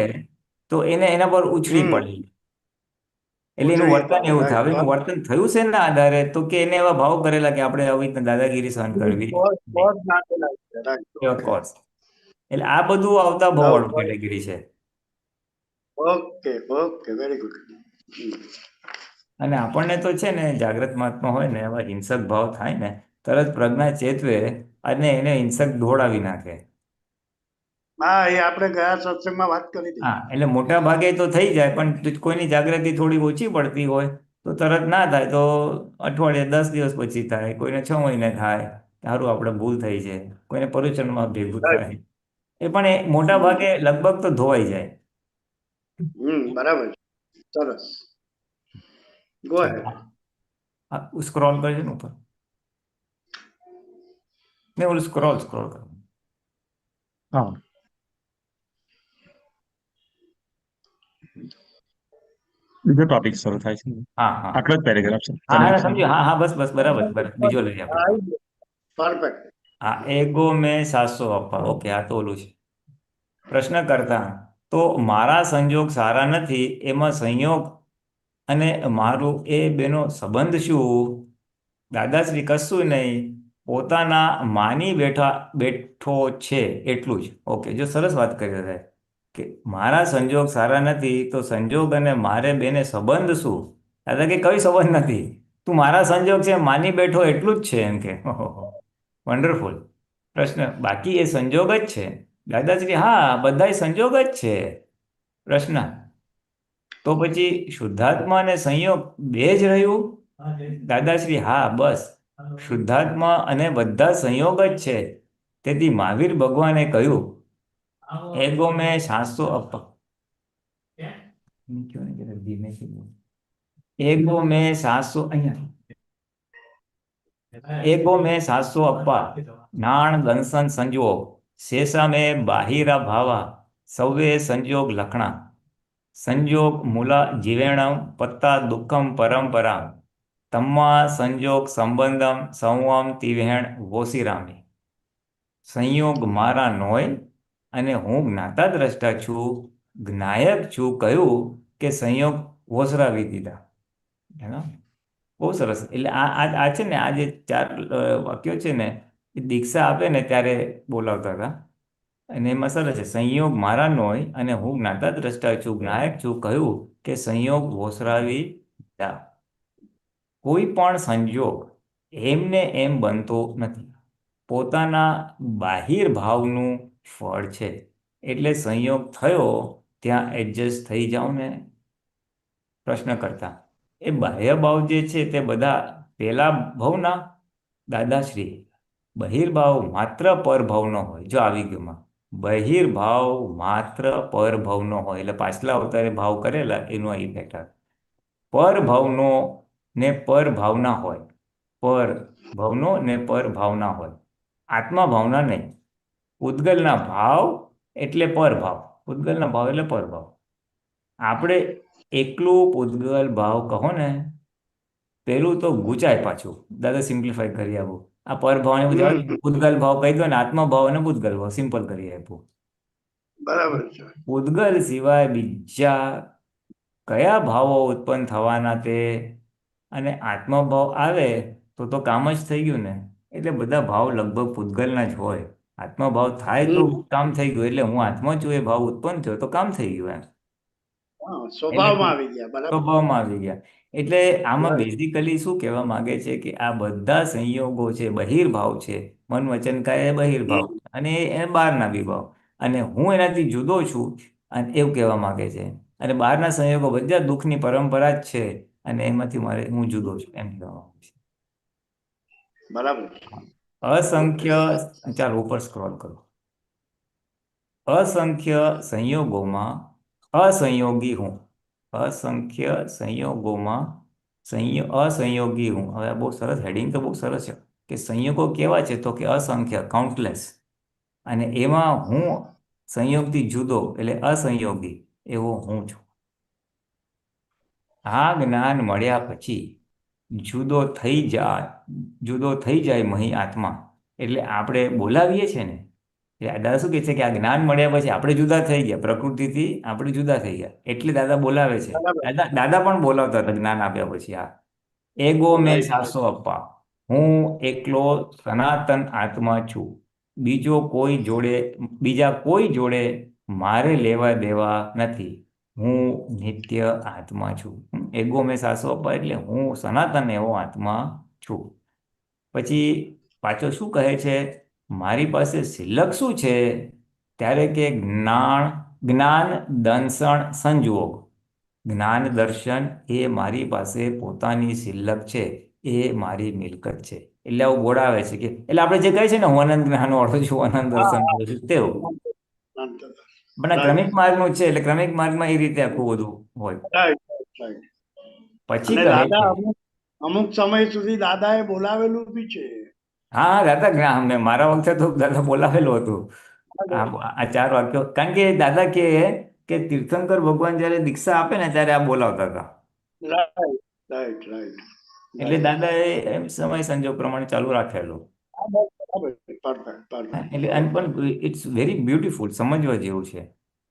તો એને એના પર ઉછળી હમ. પડે. એટલે એનું ઉજળી વર્તન પડે, એવું થાય. હવે રાઈટ. એનું વર્તન થયું છે એના આધારે, તો કે એને એવા ભાવ કરેલા કે આપણે આવી રીતના દાદાગીરી સહન કરવી નહીં. કોઝ નાખેલા છે, રાઈટ. એવા ઓકે. કોર્સ. એટલે આ બધું આવતા ભાવ વાળું નવ. કેટેગરી છે. Okay, okay, very good. અને આપણને તો છે ને, જાગ્રત મહાત્મા હોય ને, એવા હિંસક ભાવ થાય ને તરત પ્રજ્ઞા ચેતવે અને એને હિંસક દોડાવી નાખે. હા, એ આપણે ગયા સત્સંગમાં વાત કરી હતી. હા, એટલે મોટા ભાગે તો થઈ જાય, પણ કોઈની જાગૃતિ થોડી ઓછી પડતી હોય તો તરત ના થાય, તો અઠવાડિયે 10 દિવસ પછી થાય, કોઈને 6 મહિને થાય, સારું આપણે ભૂલ થઈ છે, કોઈને પરુચનમાં ભેગું થાય. એ પણ એ મોટા ભાગે લગભગ તો ધોવાઈ જાય. બરાબર છે. સરસ. ગો હેડ. સ્ક્રોલ કરજો ને ઉપર, ને ઓલું સ્ક્રોલ કરો. હા, બીજો ટોપિક શરૂ થાય છે. હા હા આટલો જ પેરેગ્રાફ છે. હા હા, સમજ્યો. હા હા, બસ બસ, બરાબર બરાબર. બીજો લઈએ આપણે. પરફેક્ટ. હા, એગો મેં 700 આપવા. ઓકે, આ તો ઓલું છે. પ્રશ્ન કરતા તો મારા સંજોગ સારા નથી, એમાં સંયોગ અને મારું એ બેનો સંબંધ શું? દાદાશ્રી કશું નહીં, પોતાના માની બેઠો છે એટલું જ. ઓકે, જો સરસ વાત કરી રહ્યા કે મારા સંજોગ સારા નથી, તો સંજોગ અને મારે બેને સંબંધ શું? દાદા કે કઈ સંબંધ નથી, તું મારા સંજોગ છે, માની બેઠો એટલું જ છે એમ કે. વન્ડરફુલ. પ્રશ્ન, બાકી એ સંજોગ જ છે? દાદાશ્રી હા, બધાય સંજોગ જ છે. પ્રશ્ન, તો પછી શુદ્ધાત્મા અને સંયોગ બે જ રહ્યું? દાદાશ્રી હા, બસ શુદ્ધાત્મા અને બધા સંયોગ જ છે. તેથી મહાવીર ભગવાને કહ્યું, એગો મેં 700 અપા. એગો મેં 700 અહીંયા. એગો મેં 700 અપ્પા નાણ દંસન સંજોગ શેષામે બાહિરા ભાવા સૌવે સંજોગ લખણા સંજોગ મૂલા જીવેણમ પત્તા દુઃખમ પરંપરામ તમ્મા સંજોગ સંબંધમ સંવમ તિવેણ વોસિરામી. સંયોગ મારા નોય અને હું જ્ઞાતા દ્રષ્ટા છું, જ્ઞાયક છું કહ્યું કે સંયોગ વોસરાવી દીધા. હેલો, બહુ સરસ. એટલે આ છે ને, આ જે 4 વાક્યો છે ને, એ દીક્ષા આપે ને ત્યારે બોલાવતા હતા. અને એમાં સરસ છે, સંયોગ મારા નોય અને હું જ્ઞાતા દ્રષ્ટા છું, જ્ઞાયક છું કહ્યું કે સંયોગ વોસરાવી દીધા. કોઈ પણ સંજોગ એમને એમ બનતો નથી, પોતાના બાહિર ભાવનું ફળ છે. એટલે સંયોગ થયો ત્યાં એડજસ્ટ થઈ જાઓ ને. પ્રશ્ન કરતા એ બાહ્ય ભાવ જે છે તે બધા પેલા ભાવના. દાદાશ્રી, બહિર્ભાવ માત્ર પરભાવનો હોય. જો આવી ગયોમાં બહિર્ભાવ માત્ર પરભાવનો હોય, એટલે પાછલા અવતારે ભાવ કરેલા એનો આ ઇફેક્ટ આવે. પરભાવનો ને પરભાવના હોય, પરભાવનો ને પરભાવના હોય, આત્મા ભાવના નહીં. પૂતગલના ભાવ એટલે પરભાવ, પૂતગલના ભાવ એટલે પરભાવ. આપણે એકલું પૂતગલ ભાવ કહો ને, પેલું તો ગુચાય પાછું. દાદા સિમ્પ્લિફાઈ કરી આપું. આ પરભાવને બધું પૂતગલ ભાવ કહી દો ને, આત્મા ભાવ અને પૂતગલ ભાવ સિમ્પલ કરી આપું. બરાબર છે. પૂતગલ સિવાય બીજા કયા ભાવો ઉત્પન્ન થવાના તે, અને આત્મભાવ આવે તો કામ જ થઈ ગયું ને. એટલે બધા ભાવ લગભગ પૂતગલના જ હોય. આત્મભાવ થાય તો કામ થઈ ગયું. એટલે હું આત્મા છું એ ભાવ ઉત્પન્ન થયો તો કામ થઈ ગયું. એમ હા, સ્વભાવમાં આવી ગયા. બરાબર. સ્વભાવમાં આવી ગયા. એટલે આમાં બેઝિકલી શું કહેવા માંગે છે કે આ બધા સંયોગો છે, બહિર્ભાવ છે. મન વચન કાય એ બહિર્ભાવ અને એ બહારના વિભાવ, અને હું એનાથી જુદો છું અને એવું કહેવા માંગે છે. અને બહારના સંયોગો બધા દુઃખની પરંપરા જ છે, અને એમાંથી હું જુદો છું એમ કહેવા માંગે છે. બરાબર. અસંખ્ય, ચાલો ઉપર સ્ક્રોલ કરો. અસંખ્ય સંયોગોમાં અસંયોગી હું. અસંખ્ય સંયોગોમાં અસંયોગી હું. હવે આ બહુ સરસ હેડિંગ તો બહુ સરસ છે કે સંયોગો કેવા છે, તો કે અસંખ્ય, કાઉન્ટલેસ. અને એમાં હું સંયોગથી જુદો એટલે અસંયોગી એવો હું છું. આ જ્ઞાન મળ્યા પછી જુદો થઈ જાય મહી આત્મા. એટલે આપણે બોલાવીએ છીએ ને, દાદા શું કહે છે કે આ જ્ઞાન મળ્યા પછી આપણે જુદા થઈ ગયા, પ્રકૃતિથી આપણે જુદા થઈ ગયા. એટલે દાદા બોલાવે છે. દાદા પણ બોલાવતા હતા જ્ઞાન આપ્યા પછી. આ એગો મેં સાસો અપ્પા, હું એકલો સનાતન આત્મા છું. બીજા કોઈ જોડે મારે લેવા દેવા નથી. હું નિત્ય આત્મા છું. એગો મેં સાસો અપ્પા એટલે હું સનાતન એવો આત્મા છું. પછી પાછો શું કહે છે, મારી પાસે સિલક શું છે, ત્યારે કે જ્ઞાન દર્શન સંજોગ. જ્ઞાન દર્શન એ મારી પાસે પોતાની સિલક છે, એ મારી મિલકત છે. એટલે આવું બોલાવે છે કે એટલે આપણે જે કહે છે ને, હું અનંત જ્ઞાન વાળો છું, અનંત દર્શન વાળો છું, તેવું. પણ ક્રમિક માર્ગનું છે, એટલે ક્રમિક માર્ગમાં એ રીતે આખું બધું હોય. પછી કહે છે, અમુક સમય સુધી દાદાએ બોલાવેલું બી છે. હા દાદા, મેં મારા વખતે તો દાદા બોલાવેલું હતું આ 4 વાક્યો. કારણ કે દાદા કે તીર્થંકર ભગવાન જયારે દીક્ષા આપે ને ત્યારે આ બોલાવતા હતા. એટલે દાદાએ એમ સમય સંજોગ પ્રમાણે ચાલુ રાખેલું. એટલે પણ ઇટ્સ વેરી બ્યુટીફુલ, સમજવા જેવું છે.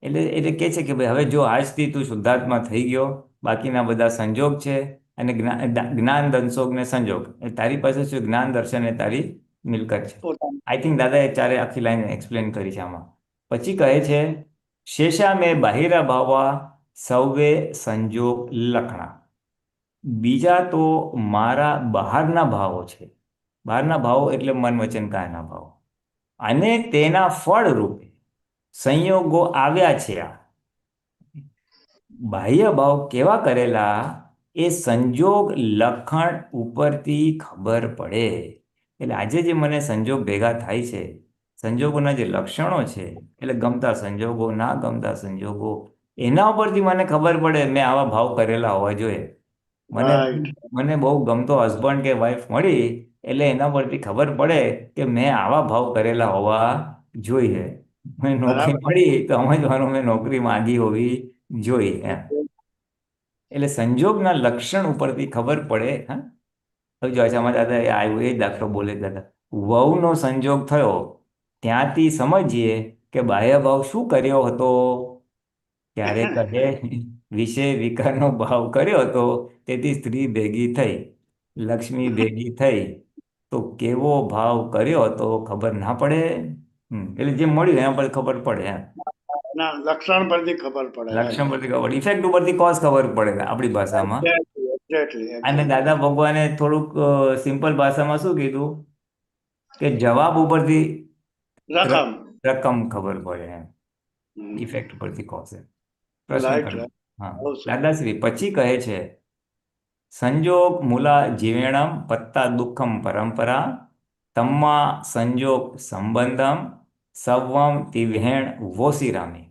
એટલે કે છે કે ભાઈ હવે જો આજથી તું શુદ્ધાત્મા થઈ ગયો, બાકીના બધા સંજોગ છે, અને જ્ઞાન દંશોગ ને સંજોગ એ તારી પાસે શું, જ્ઞાન દર્શન એ તારી મિલકત છે. આઈ થિંક દાદાએ 4 આખી લાઈન એક્સપ્લેન કરી છે આમાં. પછી કહે છે, શેષા મેં બાહિરા ભાવા સૌવે સંજોગ લખણા. બીજા તો મારા બહારના ભાવો છે. બહારના ભાવો એટલે મન વચન કાયના ભાવો, અને તેના ફળ રૂપે સંયોગો આવ્યા છે. આ બાહ્ય ભાવ કેવા કરેલા એ સંજોગ લખણ ઉપરથી ખબર પડે. એટલે આજે જે મને સંજોગ ભેગા થાય છે, સંજોગોના જે લક્ષણો છે, એટલે ગમતા સંજોગો, ના ગમતા સંજોગો, એના ઉપરથી મને ખબર પડે મેં આવા ભાવ કરેલા હોવા જોઈએ. મને બહુ ગમતો હસબન્ડ કે વાઈફ મળી એટલે એના પરથી ખબર પડે કે મેં આવા ભાવ કરેલા હોવા જોઈએ. મને નોકરી બરાબર. મળી તો સમજવાનું મેં નોકરી માંગી હોવી જોઈએ એમ. એટલે સંજોગના લક્ષણ ઉપરથી ખબર પડે. હા, હવે જો આમાં દાદા એ આવ્યું એ દાખલો બોલે દાદા, વહુનો સંજોગ થયો ત્યાંથી સમજીએ કે બાહ્ય ભાવ શું કર્યો હતો. ત્યારે કહે વિશે વિકારનો ભાવ કર્યો હતો, તેથી સ્ત્રી ભેગી થઈ, લક્ષ્મી ભેગી થઈ, તો કેવો ભાવ કર્યો હતો ખબર ના પડે. એટલે જે મળ્યું એના પર ખબર પડે એમ. ના, લક્ષણ પરથી ખબર પડે. લક્ષણ પરથી ખબર, ઇફેક્ટ ઉપરથી કોઝ ખબર પડે આપણી ભાષામાં. અને દાદા ભગવાને થોડુંક સિમ્પલ ભાષામાં શું કીધું કે જવાબ ઉપરથી રકમ. રકમ ખબર પડે એમ. હમ. ઇફેક્ટ ઉપરથી કોઝ. પ્રશ્ન Right, કરો. right. હા, બહુ સરસ. દાદાશ્રી પછી કહે છે, સંજોગ મૂલા જીવેણમ પત્તા દુઃખમ પરંપરા તમ્મા સંજોગ સંબંધમ સવમ તિવ્હેણ વોસિરામી.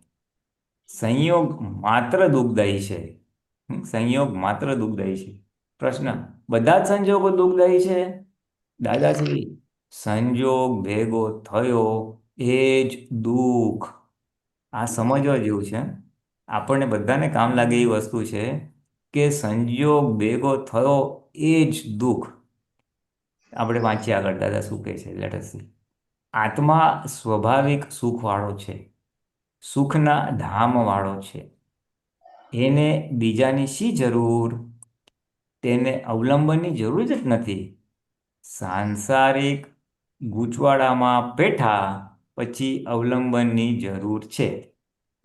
સંયોગ માત્ર દુઃખદાયી છે. સંયોગ માત્ર દુઃખદાયી છે. પ્રશ્ન, બધા જ સંજોગો દુઃખદાયી છે? દાદાશ્રી, સંજોગ ભેગો થયો એ જ દુઃખ. આ સમજવા જેવું છે. આપણને બધાને કામ લાગે એ વસ્તુ છે કે સંજોગ ભેગો થયો એ જ દુઃખ. આપણે વાંચીએ આગળ દાદા શું કહે છે, લેટ અસ સી. આત્મા સ્વાભાવિક સુખવાળો છે, સુખના ધામવાળો છે. એને બીજાની શી જરૂર? તેને અવલંબનની જરૂર જ નથી. સાંસારિક ગૂંચવાડામાં પેઠા પછી અવલંબનની જરૂર છે,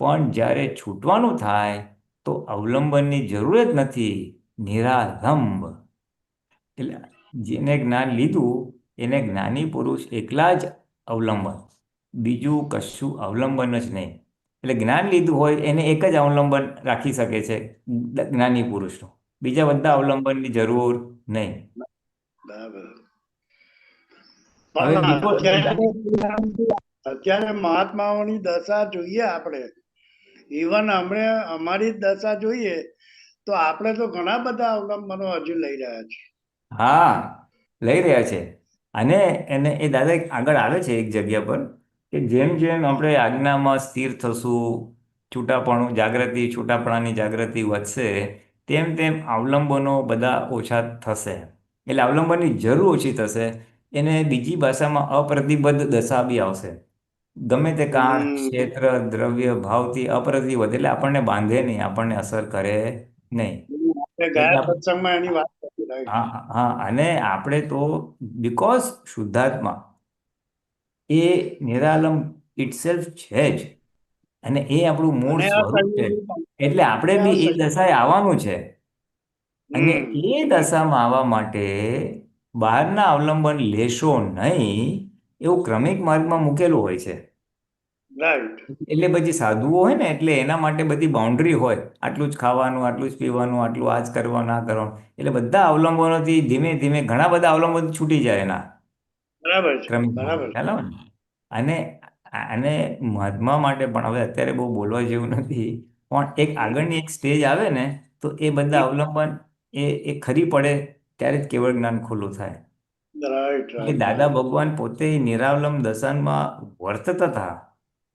પણ જ્યારે છૂટવાનું થાય તો અવલંબનની જરૂર જ નથી. નિરાલંબ. એટલે જેને જ્ઞાન લીધું એને જ્ઞાની પુરુષ એકલા જ અવલંબન, બીજું કશું અવલંબન જ નહીં. એટલે જ્ઞાન લીધું હોય એને એક જ અવલંબન રાખી શકે છે, જ્ઞાની પુરુષનું. બીજા બધા અવલંબનની જરૂર નહીં. બરાબર. હવે પણ બીજો અત્યારે મહાત્માઓની દશા જોઈએ આપણે, ઇવન અમે અમારી જ દશા જોઈએ તો આપણે તો ઘણા બધા અવલંબનો હજુ લઈ રહ્યા છીએ. હા, લઈ રહ્યા છે. અને એને એ દાદા આગળ આવે છે એક જગ્યા પર કે જેમ જેમ આપણે આજ્ઞામાં સ્થિર થશું, છૂટાપણું જાગૃતિ, છૂટાપણાની જાગૃતિ વધશે, તેમ તેમ અવલંબનો બધા ઓછા થશે. એટલે અવલંબનની જરૂર ઓછી થશે. એને બીજી ભાષામાં અપ્રતિબદ્ધ દશા બી આવશે. ગમે તે કાળ, ક્ષેત્ર, દ્રવ્ય, ભાવથી અપ્રતિબદ્ધ, એટલે આપણને બાંધે નહીં, આપણને અસર કરે નહીં. આપણે ગયા સત્સંગમાં એની વાત કરી. right. હા હા, અને આપણે તો બીકોઝ શુદ્ધાત્મા એ નિરાલમ ઇટસેલ્ફ છે જ, અને એ આપણું મૂળ અને આ સ્વરૂપ છે, સંયોગી પણ. એટલે આપણે અને આ બી એ સંયોગી. દશાએ આવવાનું છે. અને હમ. એ દશામાં આવવા માટે બહારના અવલંબન લેશો નહીં એવું ક્રમિક માર્ગમાં મૂકેલું હોય છે. Right. એટલે પછી સાધુઓ હોય ને એટલે એના માટે બધી બાઉન્ડ્રી હોય, આટલું જ ખાવાનું, આટલું જ પીવાનું, આટલું આ જ કરવાનું, આ કરવાનું. એટલે બધા અવલંબનોથી ધીમે ધીમે ઘણા બધા અવલંબન છૂટી જાય એના બરાબર છે. ક્રમિક બરાબર. ખ્યાલ આવે ને? અને અને મહાત્મા માટે પણ હવે અત્યારે બહુ બોલવા જેવું નથી, પણ એક આગળની એક સ્ટેજ આવે ને તો એ બધા અવલંબન એ ખરી પડે ત્યારે જ કેવળ જ્ઞાન ખુલ્લું થાય. રાઈટ. એટલે દાદા ભગવાન પોતે નિરાવલંબ દશામાં વર્તતા હતા.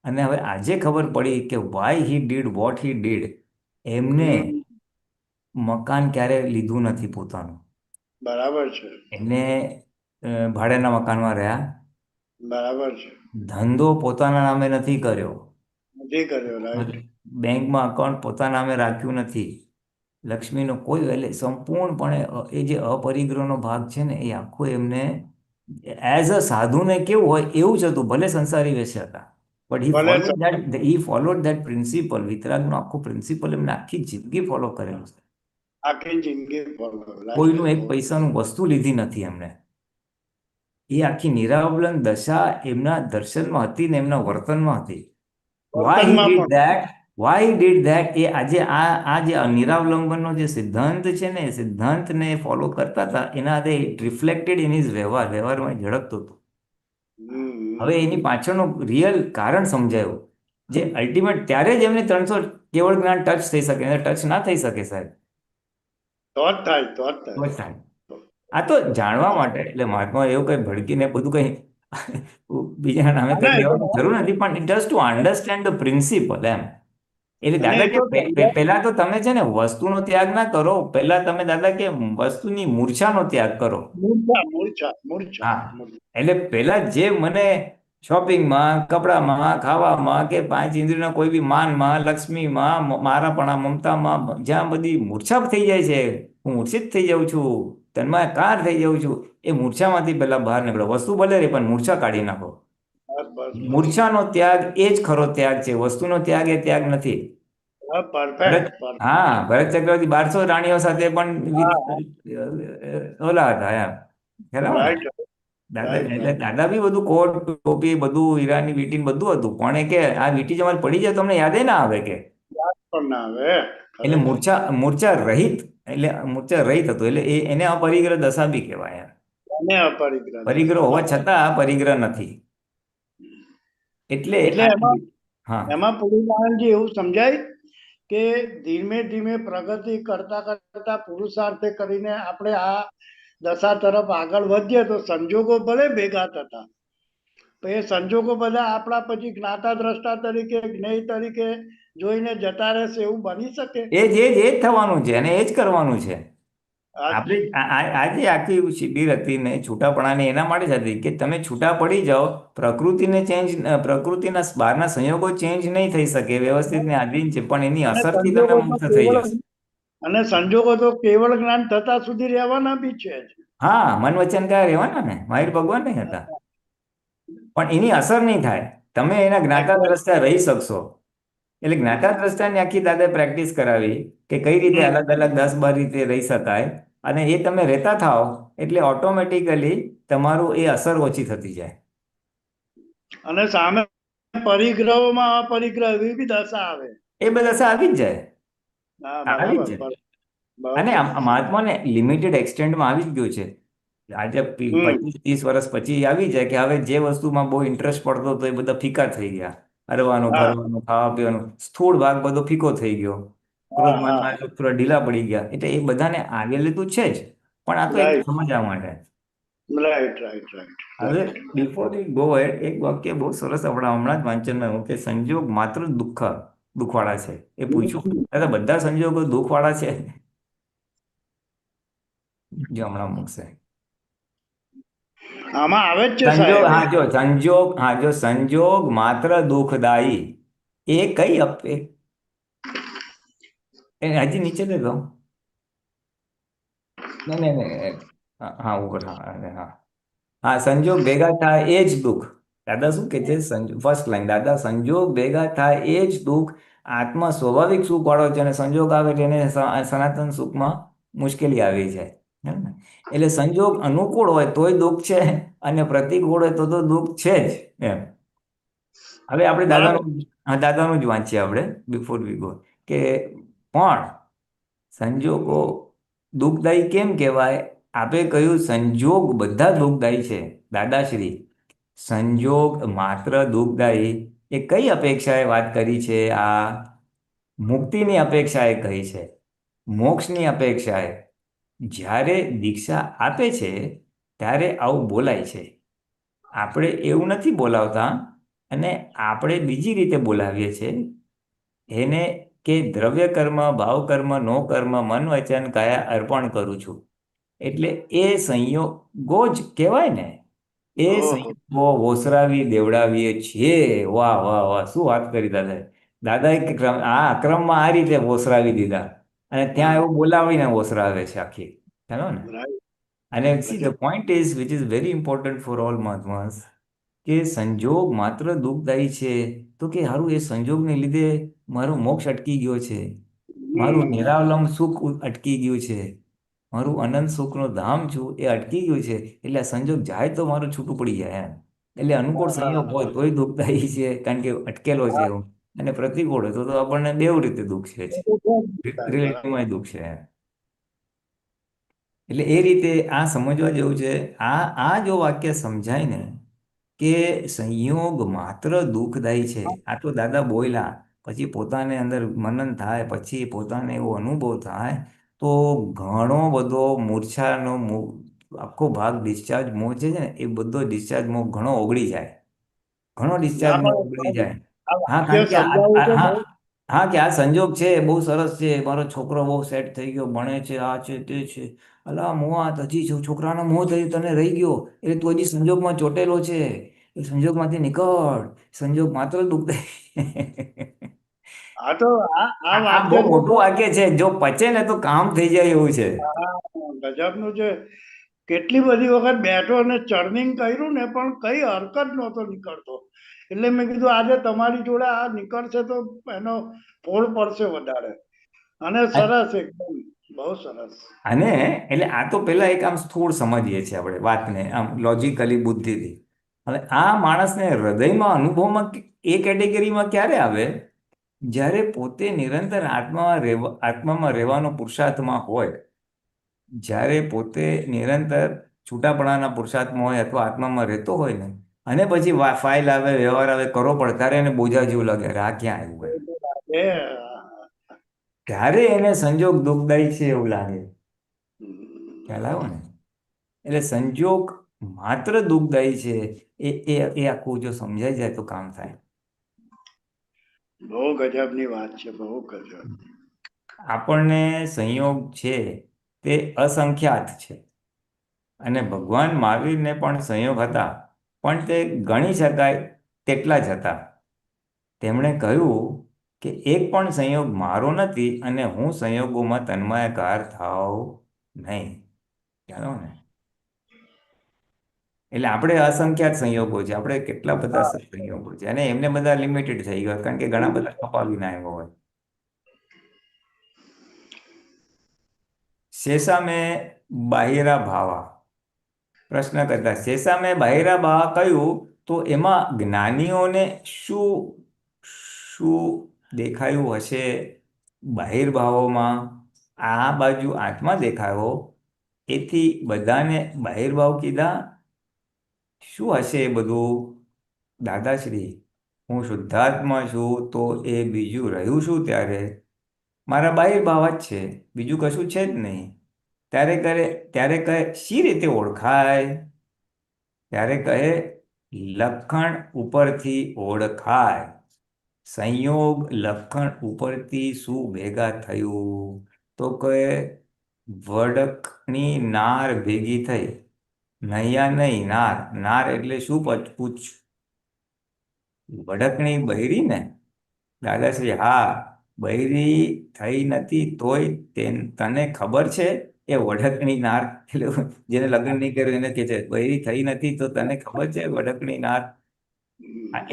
અને હવે આજે ખબર પડી કે Y he did what he did. એમને મકાન ક્યારે લીધું નથી પોતાનું. બરાબર છે. એમને ભાડાના મકાનમાં રહ્યા. બરાબર છે. ધંધો પોતાના નામે નથી કર્યો. નથી કર્યો. રાઈટ. બેંકમાં અકાઉન્ટ પોતાના નામે રાખ્યું નથી. લક્ષ્મીનો કોઈ એટલે સંપૂર્ણપણે એ જે અપરિગ્રહનો ભાગ છે ને એ આખું એમને એઝ અ સાધુને કેવું હોય એવું જ હતું. ભલે સંસારી વેશે હતા, but he followed that principle. વિતરાગનો આખો પ્રિન્સિપલ એમને આખી જિંદગી ફોલો કરેલું છે. આખી જિંદગી કોઈનું એક પૈસાનું વસ્તુ લીધી નથી એમને. એ આખી નિરાવલન દશા એમના દર્શનમાં હતી ને એમના વર્તનમાં હતી. Why he did that, why he did that, એ આજે આ જે નિરાવલંબનનો જે સિદ્ધાંત છે ને એ સિદ્ધાંતને ફોલો કરતા હતા એના આધારે ઇટ રિફ્લેક્ટેડ ઇન હિઝ વ્યવહારમાં ઝળકતું હતું. હવે એની પાછળનું રિયલ કારણ સમજાયું, જે અલ્ટિમેટ ત્યારે જ એમને 300 કેવળ જ્ઞાન ટચ થઈ શકે, ટચ ના થઈ શકે સાહેબ. તો જ થાય. આ તો જાણવા માટે, એટલે મહાત્મા એવું કઈ ભડકીને બધું કઈ બીજા નામે ના કરી ના એ તો લેવાની જરૂર નથી, પણ just to understand the principle એમ. એટલે અને દાદા એ કે તો સમજાય. પેલા તો તમે છે ને વસ્તુનો ત્યાગ ના કરો, પેલા તમે દાદા કે વસ્તુની મૂર્છાનો ત્યાગ કરો. મૂર્છા મૂર્છા મૂર્છા હા, મૂર્છા. એટલે પેલા જે મને શોપિંગમાં, કપડામાં, ખાવામાં કે પાંચ ઇન્દ્રિયના કોઈ બી માનમાં, લક્ષ્મીમાં, મારાપણા, મમતામાં, જ્યાં બધી મૂર્છા થઈ જાય છે, હું મૂર્છિત થઈ જાઉં છું, તન્માયકાર થઈ જાઉં છું, એ મૂર્છામાંથી પહેલા બહાર નીકળો. વસ્તુ ભલે રહે પણ મૂર્છા કાઢી નાખો. બસ બસ બસ. મૂર્છાનો ત્યાગ એ જ ખરો ત્યાગ છે. વસ્તુનો ત્યાગ એ ત્યાગ નથી. હા, ભરત, પરફેક્ટ પરફેક્ટ. હા, ભરત ચક્રવર્તી 1200 રાણીઓ સાથે પણ હા, ઓલા હતા એમ, ખ્યાલ આવે ને? રાઈટ દાદા રાઈટ એટલે રાઈટ. દાદા બી બધું કોટ ટોપી બધું હીરાની વીંટી બધું હતું, પણ એ કે આ વીંટી તમારે પડી જાય તો તમને યાદ ના આવે કે. યાદ પણ ના આવે એટલે ખરેખર. મૂર્છા મૂર્છા રહિત, એટલે મૂર્છા રહિત હતું, એટલે એને અપરિગ્રહ દશા બી કહેવાય એમ. અને અપરિગ્રહ પરિગ્રહ દશા હોવા બરાબર. છતાં આ પરિગ્રહ નથી. એટલે એટલે આ, એમાં હા, એમાં પુરુષાનંદજી એવું સમજાય કે ધીમે ધીમે પ્રગતિ કરતા કરતા પુરુષાર્થ કરીને આપણે આ દશા તરફ આગળ વધીએ તો સંજોગો ભલે ભેગા થતા, તો એ સંજોગો બધા આપણા પછી જ્ઞાતા દ્રષ્ટા તરીકે જ્ઞેય તરીકે જોઈને જતા રહેશે એવું બની શકે. એ જ થવાનું છે અને એ જ કરવાનું છે. આપણે અચ્છા. આજે આખી શિબિર હતી ને છૂટાપણાની એના માટે જ હતી કે તમે છૂટા પડી જાઓ. પ્રકૃતિના બહારના સંયોગો ચેન્જ નહીં થઈ શકે, વ્યવસ્થિત ને આધીન છે, પણ એની અને અસરથી તમે સંજોગો તો મુક્ત થઈ કેવળ જશો. અને સંજોગો તો કેવળ જ્ઞાન થતા સુધી રહેવાના બી છે જ. હા, મન વચન કાયા રહેવાના ને, માહિર ભગવાન નહીં હતા, પણ એની અસર નહીં થાય. તમે એના જ્ઞાતા દ્રષ્ટા રહી શકશો. એટલે જ્ઞાતા દ્રષ્ટાની આખી દાદાએ પ્રેક્ટિસ કરાવી કે કઈ રીતે હમ. અલગ અલગ 10-12 રીતે રહી શકાય, અને એ તમે રહેતા થાઓ એટલે ઓટોમેટિકલી તમારું એ અસર ઓછી થતી જાય. અને સામે પરિગ્રહોમાં અપરિગ્રહ એવી બી દશા આવે. એ બધા અસર આવી જ જાય, હા આવી જ બરાબર જાય. બહુ અને સરસ. મહાત્માને લિમિટેડ એક્સટેન્ડમાં આવી જ ગયું છે. આજે હમ. 25-30 વર્ષ પછી આવી જાય કે હવે જે વસ્તુમાં બહુ ઇન્ટરેસ્ટ પડતો હતો એ બધા ફીકા થઈ ગયા. હરવાનું, હા ફરવાનું, ખાવા પીવાનું, સ્થૂળ ભાગ બધો ફીકો થઈ ગયો. હા ક્રોધ હા. માનમાં થોડા ઢીલા પડી ગયા. એટલે એ બધાને આવેલું તો છે જ, પણ આ તો એક રાઈટ સમજવા માટે. રાઈટ રાઈટ રાઈટ હવે રાઈટ. બિફોર યુ ગો એક વાક્ય બહુ સરસ આપણા હમણાં જ વાંચનમાં આવ્યું કે સંજોગ માત્ર દુઃખવાળા છે. એ પૂછ્યું, દાદા બધા સંજોગો દુઃખવાળા છે? જો હમણાં મૂકશે. આમાં આવે જ છે સંજોગ, સાહેબ એ. હા જો સંજોગ, હા જો સંજોગ માત્ર દુઃખદાયી, એ કઈ હજી નીચે દે દો. નહીં નહીં નહીં, હા ઉપર, હા હા હા, સંજોગ ભેગા થાય એ જ દુઃખ. દાદા શું કે છે? ફર્સ્ટ લાઈન, દાદા સંજોગ ભેગા થાય એ જ દુઃખ. આત્મા સ્વાભાવિક સુખ વાળો છે અને સંજોગ આવે એટલે એને સનાતન સુખમાં મુશ્કેલી આવી જાય. હે ને? એટલે સંજોગ અનુકૂળ હોય તોય દુઃખ છે, અને પ્રતિકૂળ હોય તો દુઃખ છે જ એમ. હવે આપણે બરાબર. દાદાનું જ વાંચીએ આપણે બિફોર વી ગો, કે પણ સંજોગો દુઃખદાયી કેમ કહેવાય? આપે કહ્યું સંજોગ બધા દુઃખદાયી છે. દાદાશ્રી સંજોગ માત્ર દુઃખદાયી એ કઈ અપેક્ષાએ વાત કરી છે? આ મુક્તિની અપેક્ષાએ કહી છે, મોક્ષની અપેક્ષાએ. જ્યારે દીક્ષા આપે છે ત્યારે આવું બોલાય છે. આપણે એવું નથી બોલાવતા, અને આપણે બીજી રીતે બોલાવીએ છીએ એને, કે દ્રવ્ય કર્મ, ભાવ કર્મ, નો કર્મ, મન વચન કાયા અર્પણ કરું છું. એટલે એ સંયોગો જ કહેવાય ને. એ ઓહો. સંયોગો ઓસરાવી દેવડાવીએ છીએ. વાહ વાહ વાહ, શું વાત કરી દાદા! દાદાએ આ ક્રમમાં આ રીતે ઓસરાવી દીધા, અને ત્યાં એવું બોલાવીને ઓસરાવે છે આખી. ખ્યાલ ને? રાઈટ. અને સી ગજબ. The point is which is very important for all મહાત્માસ, કે સંજોગ માત્ર દુઃખદાયી છે તો કે હારું એ સંજોગને લીધે મારો મોક્ષ અટકી ગયો છે, મારું હમ. નિરાલંબ સુખ અટકી ગયું છે, મારું અનંત સુખનો ધામ છું એ અટકી ગયું છે, એટલે આ સંજોગ જાય તો મારું છૂટું પડી જાય એમ. એટલે અનુકૂળ સંયોગ હોય હા. તોય દુઃખદાયી છે કારણ કે અટકેલો છે હા. એવું, અને પ્રતિકૂળ હોય તો આપણને બેવ રીતે દુઃખ છે જ, એ તો છે જ સાહેબ, બરાબર. રિલેટિવમાં દુઃખ છે એમ. એટલે એ રીતે આ સમજવા જેવું છે. આ જો વાક્ય સમજાય ને કે સંયોગ માત્ર દુઃખદાયી છે, આ તો દાદા બોલ્યા પછી પોતાને અંદર મનન થાય, પછી પોતાને એવો અનુભવ થાય તો ઘણો બધો મૂર્છાનો આખો ભાગ ડિસ્ચાર્જ મોહ છે ને એ બધો ડિસ્ચાર્જ મોહ ઘણો ઓગળી જાય, ઘણો ના ડિસ્ચાર્જ મોહ ઓગળી પણ જાય. આ હા, વાક્ય કારણ કે સમજાવું તો હા, બહુ હા, કે આ સંજોગ છે, બહુ સરસ છે, મારો છોકરો બહુ સેટ થઈ ગયો, ભણે છે, આ છે તે છે. અલા મોહ, આ હજી છોકરાનો મોહ થઈ તને રહી ગયો, એટલે તું હજી સંજોગમાં ચોટેલો છે. એ સંજોગમાંથી નીકળ, સંજોગ માત્ર દુઃખદાયી. આ તો આ આ બહુ વાક્ય જે મોટું વાક્ય છે, જો પચે ને તો કામ થઈ જાય એવું છે. ગજબનું છે. કેટલી બધી વખત બેઠો અને ચર્નિંગ કર્યું ને પણ કઈ હરકત નહોતો નીકળતો. એટલે મેં કીધું આજે તમારી જોડે આ નીકળશે તો એનો ફોડ પડશે વધારે. અને સરસ એકદમ બહુ સરસ. અને એટલે આ તો પેલા એક આમ સ્થૂળ સમજીએ છીએ આપણે વાતને, આમ લોજિકલી, બુદ્ધિથી. હવે આ માણસને હૃદયમાં અનુભવમાં એ કેટેગરીમાં ક્યારે આવે? જ્યારે પોતે નિરંતર આત્મામાં રહેવાનો પુરુષાર્થમાં હોય, જ્યારે પોતે નિરંતર છૂટાપણાના પુરુષાર્થમાં હોય અથવા આત્મામાં રહેતો હોય ને, અને પછી ફાઇલ આવે, વ્યવહાર આવે, કરો પડકારે એને બોજા જેવું લાગે, અરે આ ક્યાં આવ્યું એમ. એ ત્યારે એને સંજોગ દુઃખદાયી છે એવું લાગે. ખ્યાલ આવ્યો ને? એટલે સંજોગ માત્ર દુઃખદાયી છે, એ આખું જો સમજાઈ જાય તો કામ થાય. બહુ ગજબની વાત છે, બહુ ગજબ. આપણને સંયોગ છે તે અસંખ્યાત છે, અને ભગવાન મહાવીરને પણ સંયોગ હતા, પણ તે ગણી શકાય તેટલા જ હતા. તેમણે કહ્યું કે એક પણ સંયોગ મારો નથી, અને હું સંયોગોમાં તન્માયાકાર થાવ નહીં. ખ્યાલ આવ્યો ને? એટલે આપણે અસંખ્યાત સંયોગો છે, આપણે કેટલા બધા સંયોગો છે, અને એમને બધા લિમિટેડ થઈ ગયા, કારણ કે ઘણા બધા કપાવી ના આવ્યા હોય. શેષામે બાહિરા ભાવા, પ્રશ્ન કરતા શેષામે બાહિરા ભાવા કહ્યું તો એમાં જ્ઞાનીઓને શું શું દેખાયું હશે? બહિર્ભાવોમાં આ બાજુ આત્મા દેખાયો, એથી બધાને બહિર્ભાવ કીધા. શું હશે એ બધું? દાદાશ્રી, હું શુદ્ધાત્મા છું તો એ બીજું રહ્યું શું ત્યારે? મારા બહિર્ભાવ જ છે, બીજું કશું છે જ નહીં. ત્યારે કહે શી રીતે ઓળખાય? ત્યારે કહે લક્ષણ ઉપરથી ઓળખાય. સંયોગ લક્ષણ ઉપરથી શું ભેગા થયું? તો કહે વડકની નાર ભેગી થઈ. નૈયા નહીં, નાર. નાર એટલે શું? પૂછ. વડકણી બૈરી ને? દાદાશ્રી, હા, બૈરી થઈ નથી તોય તને ખબર છે એ વડકણી નાર, એટલે જેને લગ્ન નહીં કર્યું એને કહે છે બૈરી થઈ નથી તો તને ખબર છે વડકણી નાર.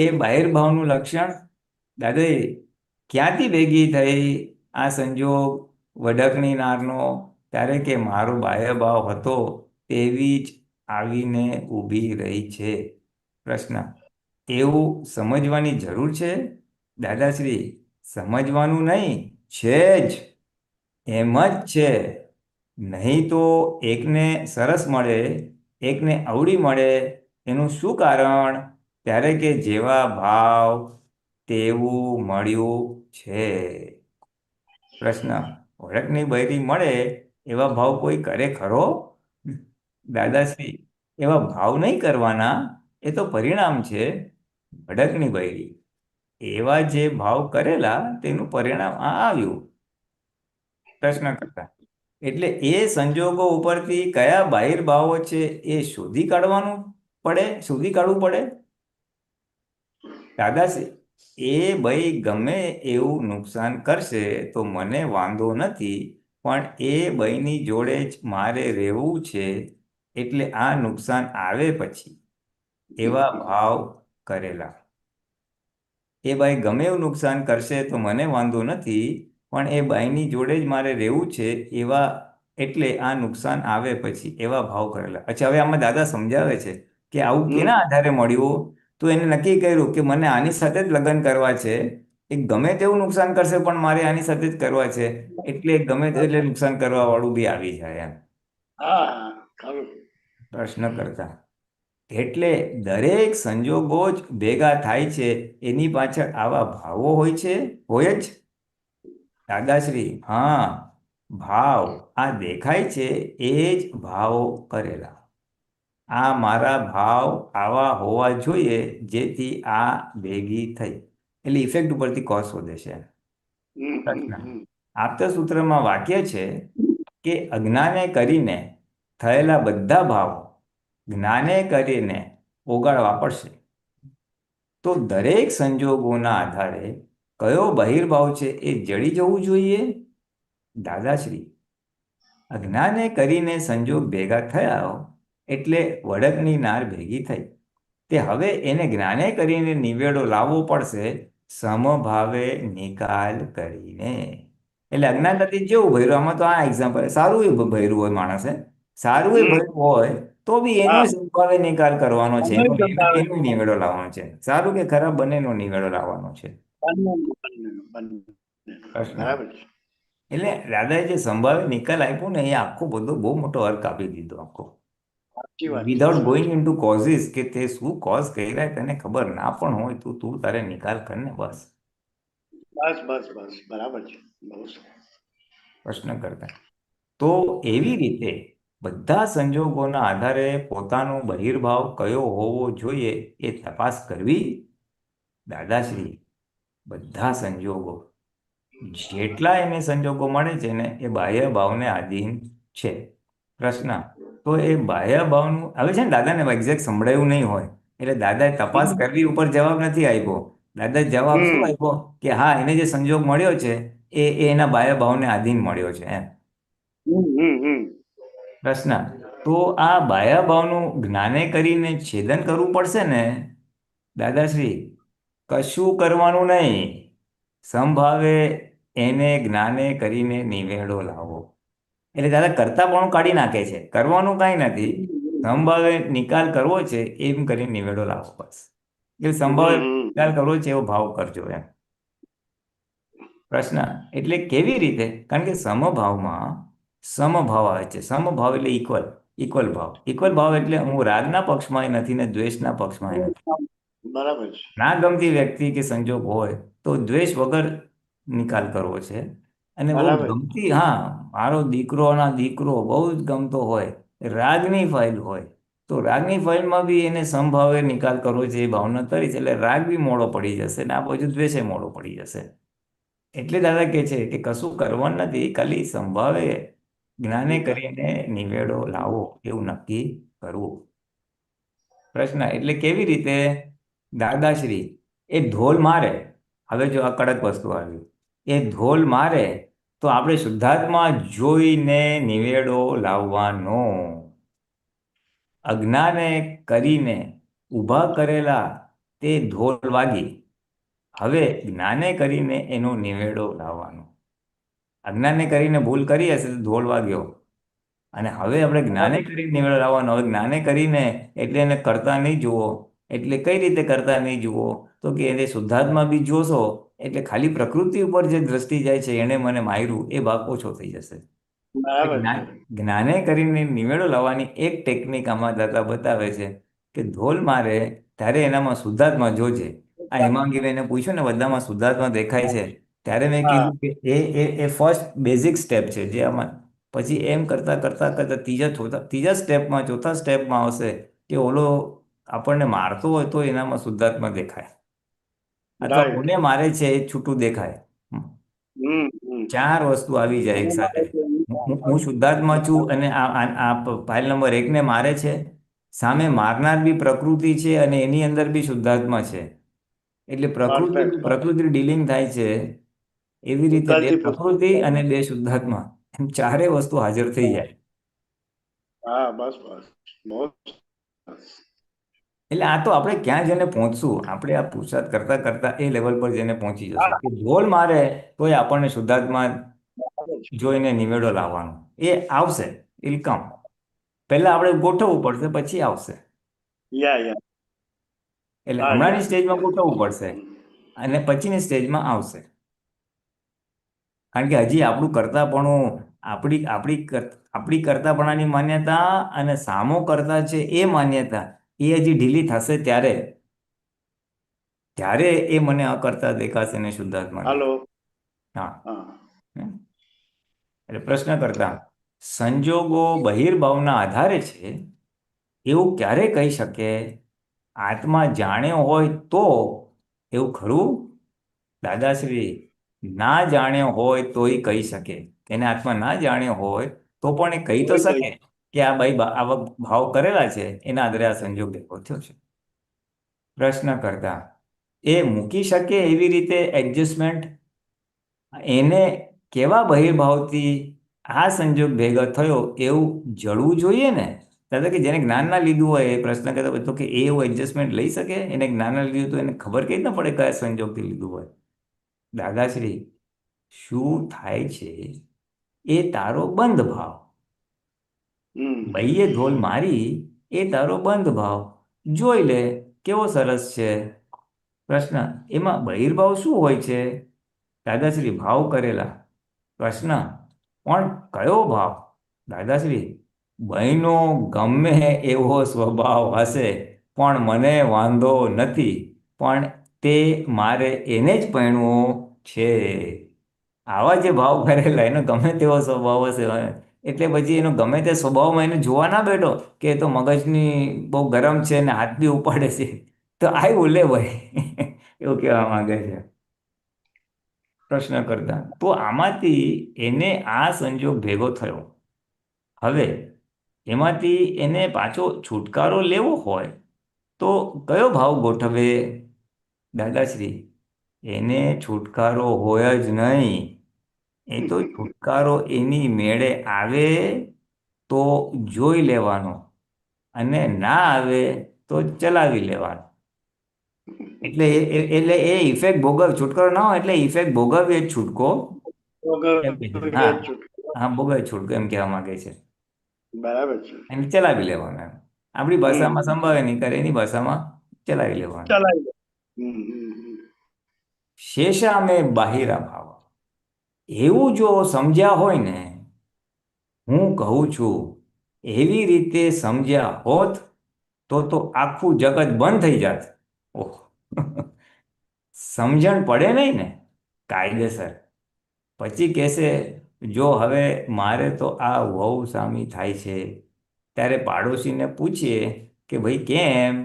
એ બહિર્ભાવનું લક્ષણ. દાદા, ક્યાંથી ભેગી થઈ આ સંજોગ વડકણી નારનો? ત્યારે કે મારો બાહ્ય ભાવ હતો તેવી જ આવીને ઊભી રહી છે. પ્રશ્ન: એવું સમજવાની જરૂર છે? દાદાશ્રી, સમજવાનું નહીં, છે જ, એમ જ છે. નહીં તો એકને સરસ મળે, એકને અવળી મળે, એનું શું કારણ? ત્યારે કે જેવા ભાવ તેવું મળ્યું છે. પ્રશ્ન: વળકની બૈરી મળે એવા ભાવ કોઈ કરે ખરો? દાદાશ્રી, એવા ભાવ નહીં કરવાના, એ તો પરિણામ છે. વળકની બૈરી એવા જે ભાવ કરેલા તેનું પરિણામ આ આવ્યું. પ્રશ્ન કરતા એટલે એ સંજોગો ઉપરથી કયા બહિર્ભાવો છે એ શોધી કાઢવું પડે. દાદાશ્રી, એ ભાઈ ગમે એવું નુકસાન કરશે તો મને વાંધો નથી, પણ એ ભાઈની જોડે જ મારે રહેવું છે, એટલે આ નુકસાન આવે પછી એવા ભાવ કરેલા. એ ભાઈ ગમે એવું નુકસાન કરશે તો મને વાંધો નથી, પણ એ બાઈની જોડે જ મારે રહેવું છે, એવા, એટલે આ નુકસાન આવે પછી એવા ભાવ કરેલા. અચ્છા, હવે આમાં દાદા સમજાવે છે કે આવું કેના આધારે મળ્યું? તો એને નક્કી કર્યું કે મને આની સાથે જ લગ્ન કરવા છે, એ ગમે તેવું નુકસાન કરશે પણ મારે આની સાથે જ કરવા છે, એટલે ગમે તેટલે નુકસાન કરવા વાળું બી આવી જાય એમ. હા, ખરું. પ્રશ્ન કરતા એટલે દરેક સંજોગો જ ભેગા થાય છે, એની પાછળ આવા ભાવો હોય છે, હોય જ. દાદાશ્રી, હા, ભાવ આ દેખાય છે એ જ ભાવ કરેલા. આ મારા ભાવ આવા હોવા જોઈએ જેથી આ ભેગી થઈ. એટલે ઇફેક્ટ ઉપરથી કોસ શોધે છે. પ્રશ્ન. આપતા સૂત્રમાં વાક્ય છે કે અજ્ઞાને કરીને થયેલા બધા ભાવો જ્ઞાને કરીને ઓગાળવા પડશે. તો દરેક સંજોગોના આધારે કયો બહિર્ભાવ છે એ જડી જવું જોઈએ? દાદાશ્રી, અજ્ઞાને કરીને સંજોગ ભેગા થયા એટલે વડકની નાર ભેગી થઈ. તે હવે એને જ્ઞાને કરીને નિવેડો લાવવો પડશે સમભાવે નિકાલ કરીને. એટલે અજ્ઞાનતાથી જેવું ભર્યું, આમાં તો આ એક્ઝામ્પલ સારું એ ભર્યું હોય માણસે, સારું એ ભર્યું હોય તો બી એનો હા. સમભાવે નિકાલ કરવાનો છે, બંને એનો સંભાવે. એનો નિવેડો લાવવાનો છે. સારું કે ખરાબ બંનેનો નિવેડો લાવવાનો છે. પ્રશ્ન. બરાબર છે. એટલે દાદાએ જે સંભાવે નિકાલ આપ્યો ને એ આખો બધો બહુ મોટો અર્ક આપી દીધો આખો, સાચી વાત છે. Without going into causes, કે તે શું કોઝ કર્યા તને ખબર ના પણ હોય તો તું તારે નિકાલ કર ને બસ. બસ બસ બસ બરાબર છે. બહુ સરસ. પ્રશ્ન કરતા. તો એવી રીતે બધા સંજોગોના આધારે પોતાનો બહિર્ભાવ કયો હોવો જોઈએ એ તપાસ કરવી. દાદાશ્રી, બધા સંજોગો જેટલા એને સંજોગો મળે છે ને એ બાહ્ય ભાવને આધીન છે. પ્રશ્ન. તો એ બાહ્ય ભાવનું હવે છે ને, દાદાને એક્ઝેક્ટ સંભળાયું નહીં હોય એટલે દાદાએ તપાસ કરવી ઉપર જવાબ નથી આપ્યો. દાદાએ જવાબ શું આપ્યો કે હા, એને જે સંજોગ મળ્યો છે એ એના બાહ્ય ભાવને આધીન મળ્યો છે એમ. પ્રશ્ન. તો આ બાહ્ય ભાવનું જ્ઞાને કરીને છેદન કરવું પડશે ને? દાદાશ્રી, કશું કરવાનું નહીં, સંભાવે એને જ્ઞાને કરીને નિવેડો લાવો. એટલે દાદા કરતાપણું કાઢી નાખે છે, કરવાનું કાંઈ નથી, સંભાવે નિકાલ કરવો છે એમ કરીને નિવેડો લાવો બસ. એટલે સંભાવે નિકાલ કરવો છે એવો ભાવ કરજો એમ. પ્રશ્ન. એટલે કેવી રીતે? કારણ કે સમભાવમાં સમભાવ આવે છે. સમભાવ એટલે ઇક્વલ, ઇક્વલ ભાવ. ઇક્વલ ભાવ એટલે હું રાગના પક્ષમાં નથી ને દ્વેષના પક્ષમાં નથી. બરાબર છે. ના ગમતી વ્યક્તિ કે સંજોગ હોય તો દ્વેષ વગર નિકાલ કરવો છે, અને બહુ બરાબર. ગમતી, હા, મારો દીકરોના દીકરો બહુ જ ગમતો હોય, રાગની ફાઇલ હોય તો રાગની ફાઇલમાં બી એને સમભાવે નિકાલ કરવો છે એ ભાવના કરી છે. એટલે રાગ બી મોડો પડી જશે ને આ બાજુ દ્વેષે મોડો પડી જશે. એટલે દાદા કહે છે કે કશું કરવાનું નથી, ખાલી સંભાવે જ્ઞાને કરીને નિવેડો લાવો એવું નક્કી કરવું. પ્રશ્ન. એટલે કેવી રીતે? દાદાશ્રી, એ ઢોલ મારે, હવે જો આ કડક વસ્તુ આવી, એ ઢોલ મારે તો આપણે શુદ્ધાત્મા જોઈને નિવેડો લાવવાનો. અજ્ઞાને કરીને ઊભા કરેલા તે ઢોલ વાગી, હવે જ્ઞાને કરીને એનો નિવેડો લાવવાનો. અજ્ઞાને કરીને ભૂલ કરી હશે તો ઢોલ વાગ્યો, અને હવે આપણે જ્ઞાને કરીને નિવેડો લાવવાનો. હવે જ્ઞાને કરીને એટલે એને કરતા નહીં જુઓ. એટલે કઈ રીતે કરતા નહીં જુઓ? તો કે એને શુદ્ધાત્મા બી જોશો એટલે ખાલી પ્રકૃતિ ઉપર જે દ્રષ્ટિ જાય છે એને મને માર્યું એ ભાગ ઓછો થઈ જશે. બરાબર છે. જ્ઞાને કરીને નિવેડો લાવવાની એક ટેકનિક આમાં દાદા બતાવે છે કે ઢોલ મારે ત્યારે એનામાં શુદ્ધાત્મા જોજે. આ હેમાંગીબેને પૂછ્યું ને બધામાં શુદ્ધાત્મા દેખાય છે, ત્યારે મેં કીધું કે એ ફર્સ્ટ બેઝિક સ્ટેપ છે જે આમાં, પછી એમ કરતા કરતા કરતા ત્રીજા સ્ટેપમાં ચોથા સ્ટેપમાં આવશે કે ઓલો આપણને મારતો હોય તો એનામાં શુદ્ધાત્મા દેખાય, અથવા Right. કોને મારે છે એ છૂટું દેખાય. ચાર વસ્તુ આવી જાય એક સાથે. હું શુદ્ધાત્મા છું અને આ ફાઇલ નંબર 1 ને મારે છે, સામે મારનાર બી પ્રકૃતિ છે અને એની અંદર બી શુદ્ધાત્મા છે. એટલે Perfect. પ્રકૃતિ ડીલિંગ થાય છે. એવી રીતે બે ઉતારતી પ્રકૃતિ અને બે શુદ્ધાત્મા, એમ ચારે વસ્તુ હાજર થઈ જાય. હા, બસ બસ બહુ સરસ. એટલે આ તો આપણે ક્યાં જઈને પહોંચશું? આપણે આ પુરુષાર્થ કરતા કરતા એ લેવલ પર જઈને પહોંચી જશું કે ઢોલ મારે તોય આપણને શુદ્ધાત્મા જોઈને નિવેડો લાવવાનો. એ આવશે, ઇલ કમ. પહેલા આપણે ગોઠવવું પડશે, પછી આવશે. યા એટલે હમણાંની સ્ટેજમાં ગોઠવવું પડશે અને પછીની સ્ટેજમાં આવશે. કારણ કે હજી આપણું કરતાપણું, આપણી કરતાપણાની માન્યતા અને સામો કરતા છે એ માન્યતા એ હજી ઢીલી થશે ત્યારે એ મને અકર્તા દેખાશે ને શુદ્ધાત્મા. હાલો. હા. હા. એટલે પ્રશ્ન કરતા સંજોગો બહિર્ભાવના આધારે છે એવું ક્યારે કહી શકે? આત્મા જાણ્યો હોય તો એવું ખરું? દાદાશ્રી, ના જાણ્યો હોય તોય કહી શકે. એને આત્મા ના જાણ્યો હોય તો પણ એ કહી તો શકે કે આ ભાઈ આવા ભાવ કરેલા છે, એના આધારે આ સંજોગ ભેગો થયો છે. પ્રશ્ન કરતા એ મૂકી શકે એવી રીતે એડજસ્ટમેન્ટ? એને કેવા બહિર્ભાવથી આ સંજોગ ભેગો થયો એવું જડવું જોઈએ ને. દાદા કે જેને જ્ઞાન ના લીધું હોય એ પ્રશ્ન કરતા હોય તો કે એ એવું એડજસ્ટમેન્ટ લઈ શકે? એને જ્ઞાન ના લીધું તો એને ખબર કઈ ના પડે કયા સંજોગથી લીધું હોય. દાદાશ્રી, શું થાય છે એ તારો બંધ ભાવ. ભાઈએ ઢોલ મારી એ તારો બંધ ભાવ. જોઈ લે કેવો સરસ છે. પ્રશ્ન, એમાં બહિર્ભાવ શું હોય છે? દાદાશ્રી, ભાવ કરેલા. પ્રશ્ન, પણ કયો ભાવ? દાદાશ્રી, બહેનો ગમે એવો સ્વભાવ હશે પણ મને વાંધો નથી, પણ તે મારે એને જ પરણવો છે. આવા જે ભાવ કરેલા એનો ગમે તેવો સ્વભાવ હશે એટલે પછી એનો ગમે તે સ્વભાવમાં એને જોવા ના બેઠો કે એ તો મગજની બહુ ગરમ છે ને હાથ બી ઉપાડે છે, તો આવ્યું લે ભાઈ એવું કહેવા માંગે છે. પ્રશ્ન કરતા તો આમાંથી એને આ સંજોગ ભેગો થયો. હવે એમાંથી એને પાછો છુટકારો લેવો હોય તો કયો ભાવ ગોઠવે? દાદાશ્રી, એને છુટકારો હોય જ નહીં. એ તો છુટકારો એની મેળે આવે તો જોઈ લેવાનો અને ના આવે તો ચલાવી લેવાનો. એટલે એ ઇફેક્ટ છુટકારો ના હોય એટલે ઇફેક્ટ ભોગવીએ જ છૂટકો એમ કે છે. હા હા, ભોગવે છૂટકો એમ કહેવા માંગે છે. બરાબર છે. એને ચલાવી લેવાનો એમ. આપણી ભાષામાં સંભાવે નહીં કરે, એની ભાષામાં ચલાવી લેવાનું. ચલાવી લો. શેષા મેં બાહિરા ભાવ એવું જો સમજ્યા હોય ને, હું કહું છું એવી રીતે સમજ્યા હોત તો આખું જગત બંધ થઈ જાત. ઓહ સમજણ પડે નહીં ને કાયદેસર. પછી કહેશે જો હવે મારે તો આ વહુ સામી થાય છે, ત્યારે પાડોશીને પૂછીએ કે ભાઈ કેમ,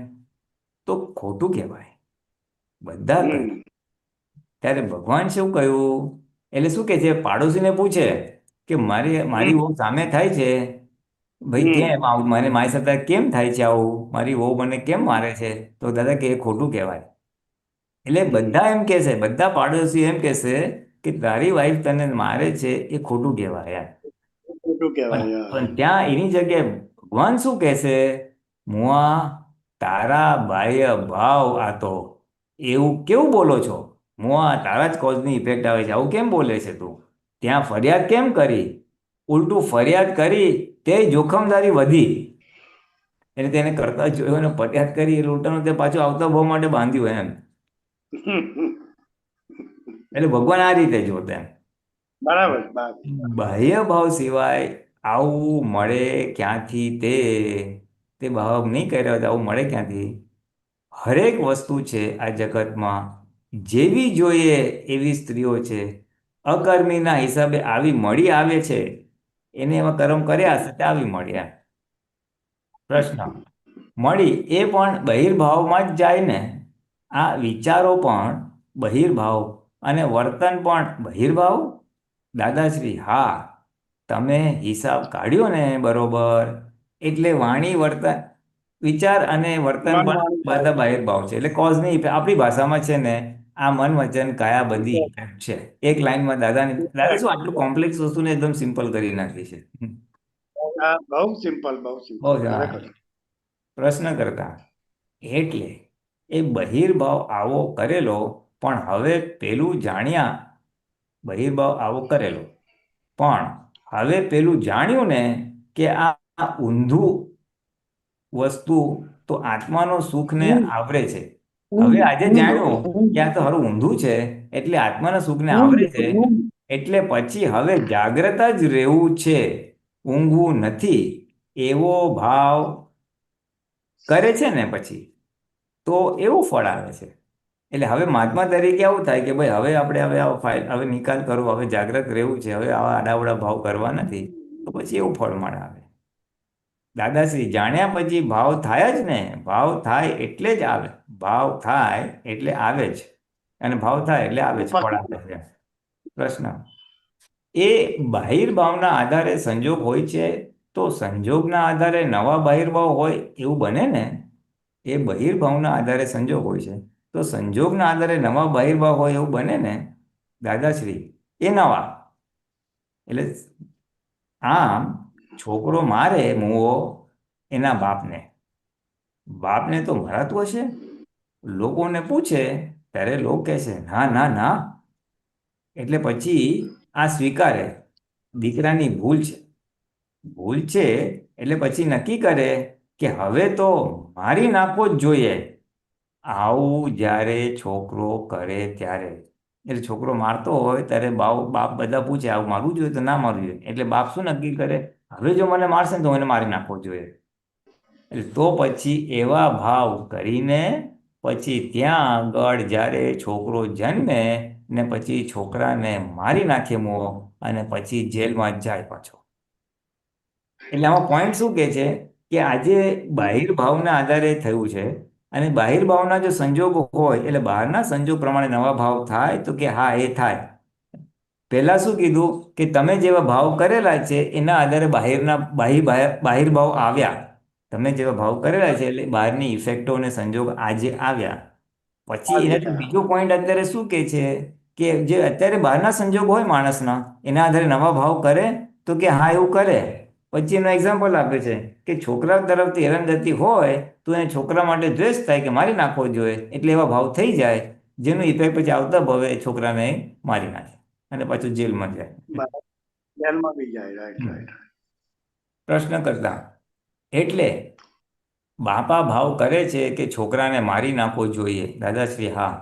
તો ખોટું કહેવાય. બધા કહે. ત્યારે ભગવાન શું કહ્યું? એટલે શું કે છે, પાડોશીને પૂછે કે મારી વહુ સામે થાય છે, ભાઈ કેમ આવું, મને મારી સાથે કેમ થાય છે આવું, મારી વહુ મને કેમ મારે છે, તો દાદા કે એ ખોટું કહેવાય. એટલે બધા એમ કહેશે, બધા પાડોશી એમ કહેશે કે તારી વાઈફ તને મારે છે એ ખોટું કહેવાય યાર. ખોટું કહેવાય. પણ ત્યાં એની જગ્યાએ ભગવાન શું કહેશે? મુઆ, તારા બાહ્ય ભાવ આ તો એવું કેવું બોલો છો? મુઆ, તારા જ કોઝની ઇફેક્ટ આવે છે, આવું કેમ બોલે છે તું? ત્યાં ફરિયાદ કેમ કરી? ઉલટું ફરિયાદ કરી તે જોખમદારી વધી. એટલે તેને કરતા જોયો ને ફરિયાદ કરી એટલે ઉલટાનું તે પાછું આવતા ભાવ માટે બાંધ્યું એમ. એટલે ભગવાન આ રીતે જોતા એમ. બરાબર. બાહ્ય ભાવ સિવાય આવું મળે ક્યાંથી? તે ભાવ નહીં કર્યા તો આવું મળે ક્યાંથી? હરેક વસ્તુ છે આ જગતમાં જેવી જોઈએ એવી સ્ત્રીઓ છે, અકર્મીના હિસાબે આવી મળી આવે છે, એને એવા કર્મ કર્યા હશે તે આવી મળ્યા. પ્રશ્ન, મળી એ પણ બહિર્ભાવમાં જ જાય ને? આ વિચારો પણ બહિર્ભાવ અને વર્તન પણ બહિર્ભાવ? દાદાશ્રી, હા, તમે હિસાબ કાઢ્યો ને બરોબર. એટલે વાણી, વર્તન, વિચાર અને વર્તન પણ બધા બહિર્ભાવ છે. એટલે કોઝની આપણી ભાષામાં છે ને આ મન વચન કાયા બધી ઇફેક્ટ છે. એક લાઈનમાં દાદા શું આટલું કોમ્પ્લેક્સ વસ્તુને એકદમ સિમ્પલ કરી નાખી છે. બહુ સિમ્પલ, બહુ સિમ્પલ. ખરેખર. પ્રશ્ન કરતા એટલે એ બહિર્ભાવ આવો કરેલો, પણ હવે પેલું જાણ્યા, બહિર્ભાવ આવો કરેલો પણ હવે પેલું જાણ્યું ને કે આ ઊંધું વસ્તુ તો આત્માનો સુખને આવરે છે. હવે આજે જાણ્યું કે આ તો હારું ઊંધું છે એટલે આત્માના સુખને આવરે છે, એટલે પછી હવે જાગ્રત જ રહેવું છે, ઊંઘવું નથી, એવો ભાવ કરે છે ને પછી તો એવું ફળ આવે છે. એટલે હવે મહાત્મા તરીકે આવું થાય કે ભાઈ હવે આપણે હવે આ ફાઇલ હવે નિકાલ કરવો, હવે જાગ્રત રહેવું છે, હવે આવા આડાવડા ભાવ કરવા નથી, તો પછી એવું ફળ મળે આવે. દાદાશ્રી જાણ્યા પછી ભાવ થાય જ ને, ભાવ થાય એટલે જ આવે, ભાવ થાય એટલે આવે જ, અને ભાવ થાય એટલે આવે જ, ફળ આવે છે. પ્રશ્ન: એ બહિર્ભાવના આધારે સંજોગ હોય છે, તો સંજોગના આધારે નવા બહિર્ભાવ હોય એવું બને ને? એ બહિર્ભાવના આધારે સંજોગ હોય છે, તો સંજોગના આધારે નવા બહિર્ભાવ હોય એવું બને ને? દાદાશ્રી: એ નવા. એટલે આમ છોકરો મારે મુવો એના બાપને, બાપને તો મરાતું હશે. લોકોને પૂછે ત્યારે લોકો કહે છે ના ના ના. એટલે પછી આ સ્વીકારે દીકરાની ભૂલ છે, ભૂલ છે, એટલે પછી નક્કી કરે કે હવે તો મારી નાખવો જ જોઈએ. આવું જ્યારે છોકરો કરે ત્યારે, એટલે છોકરો મારતો હોય ત્યારે બાપ બધા પૂછે આવું મારવું જોઈએ તો ના મારવું જોઈએ, એટલે બાપ શું નક્કી કરે? હવે જો મને મારશે ને તો મને મારી નાખવો જોઈએ. એટલે તો પછી એવા ભાવ કરીને પછી ત્યાં આગળ જ્યારે છોકરો જન્મે ને પછી છોકરાને મારી નાખે મોં, અને પછી જેલમાં જાય પાછો. એટલે આમાં પોઈન્ટ શું કે છે કે આજે બહિર્ભાવના આધારે થયું છે, અને બહિર્ભાવના જો સંજોગો હોય એટલે બહારના સંજોગ પ્રમાણે નવા ભાવ થાય, તો કે હા એ થાય. પહેલા શું કીધું કે તમે જેવા ભાવ કરેલા છે એના આધારે બહિર્ભાવ આવ્યા. તમે જેવા ભાવ કરેલા છે એટલે બહારની ઇફેક્ટો અને સંજોગ આજે આવ્યા. પછી એનાથી બીજો પોઈન્ટ અત્યારે શું કે છે કે જે અત્યારે બહારના સંજોગ હોય માણસના એના આધારે નવા ભાવ કરે, તો કે હા એવું કરે. પછી એનો એક્ઝામ્પલ આપે છે કે છોકરા તરફથી હેરાનગતિ હોય તો એને છોકરા માટે દ્વેષ થાય કે મારી નાખવો જોઈએ, એટલે એવા ભાવ થઈ જાય, જેનું ઇફેક્ટ પછી આવતા ભવે છોકરાને મારી નાખે અને પાછું જેલમાં જાય. બરાબર. જેલમાં બી જાય. રાઈટ હમ. રાઈટ. પ્રશ્ન કરતા એટલે બાપા ભાવ કરે છે કે છોકરાને મારી નાખવો જોઈએ. દાદાશ્રી: હા.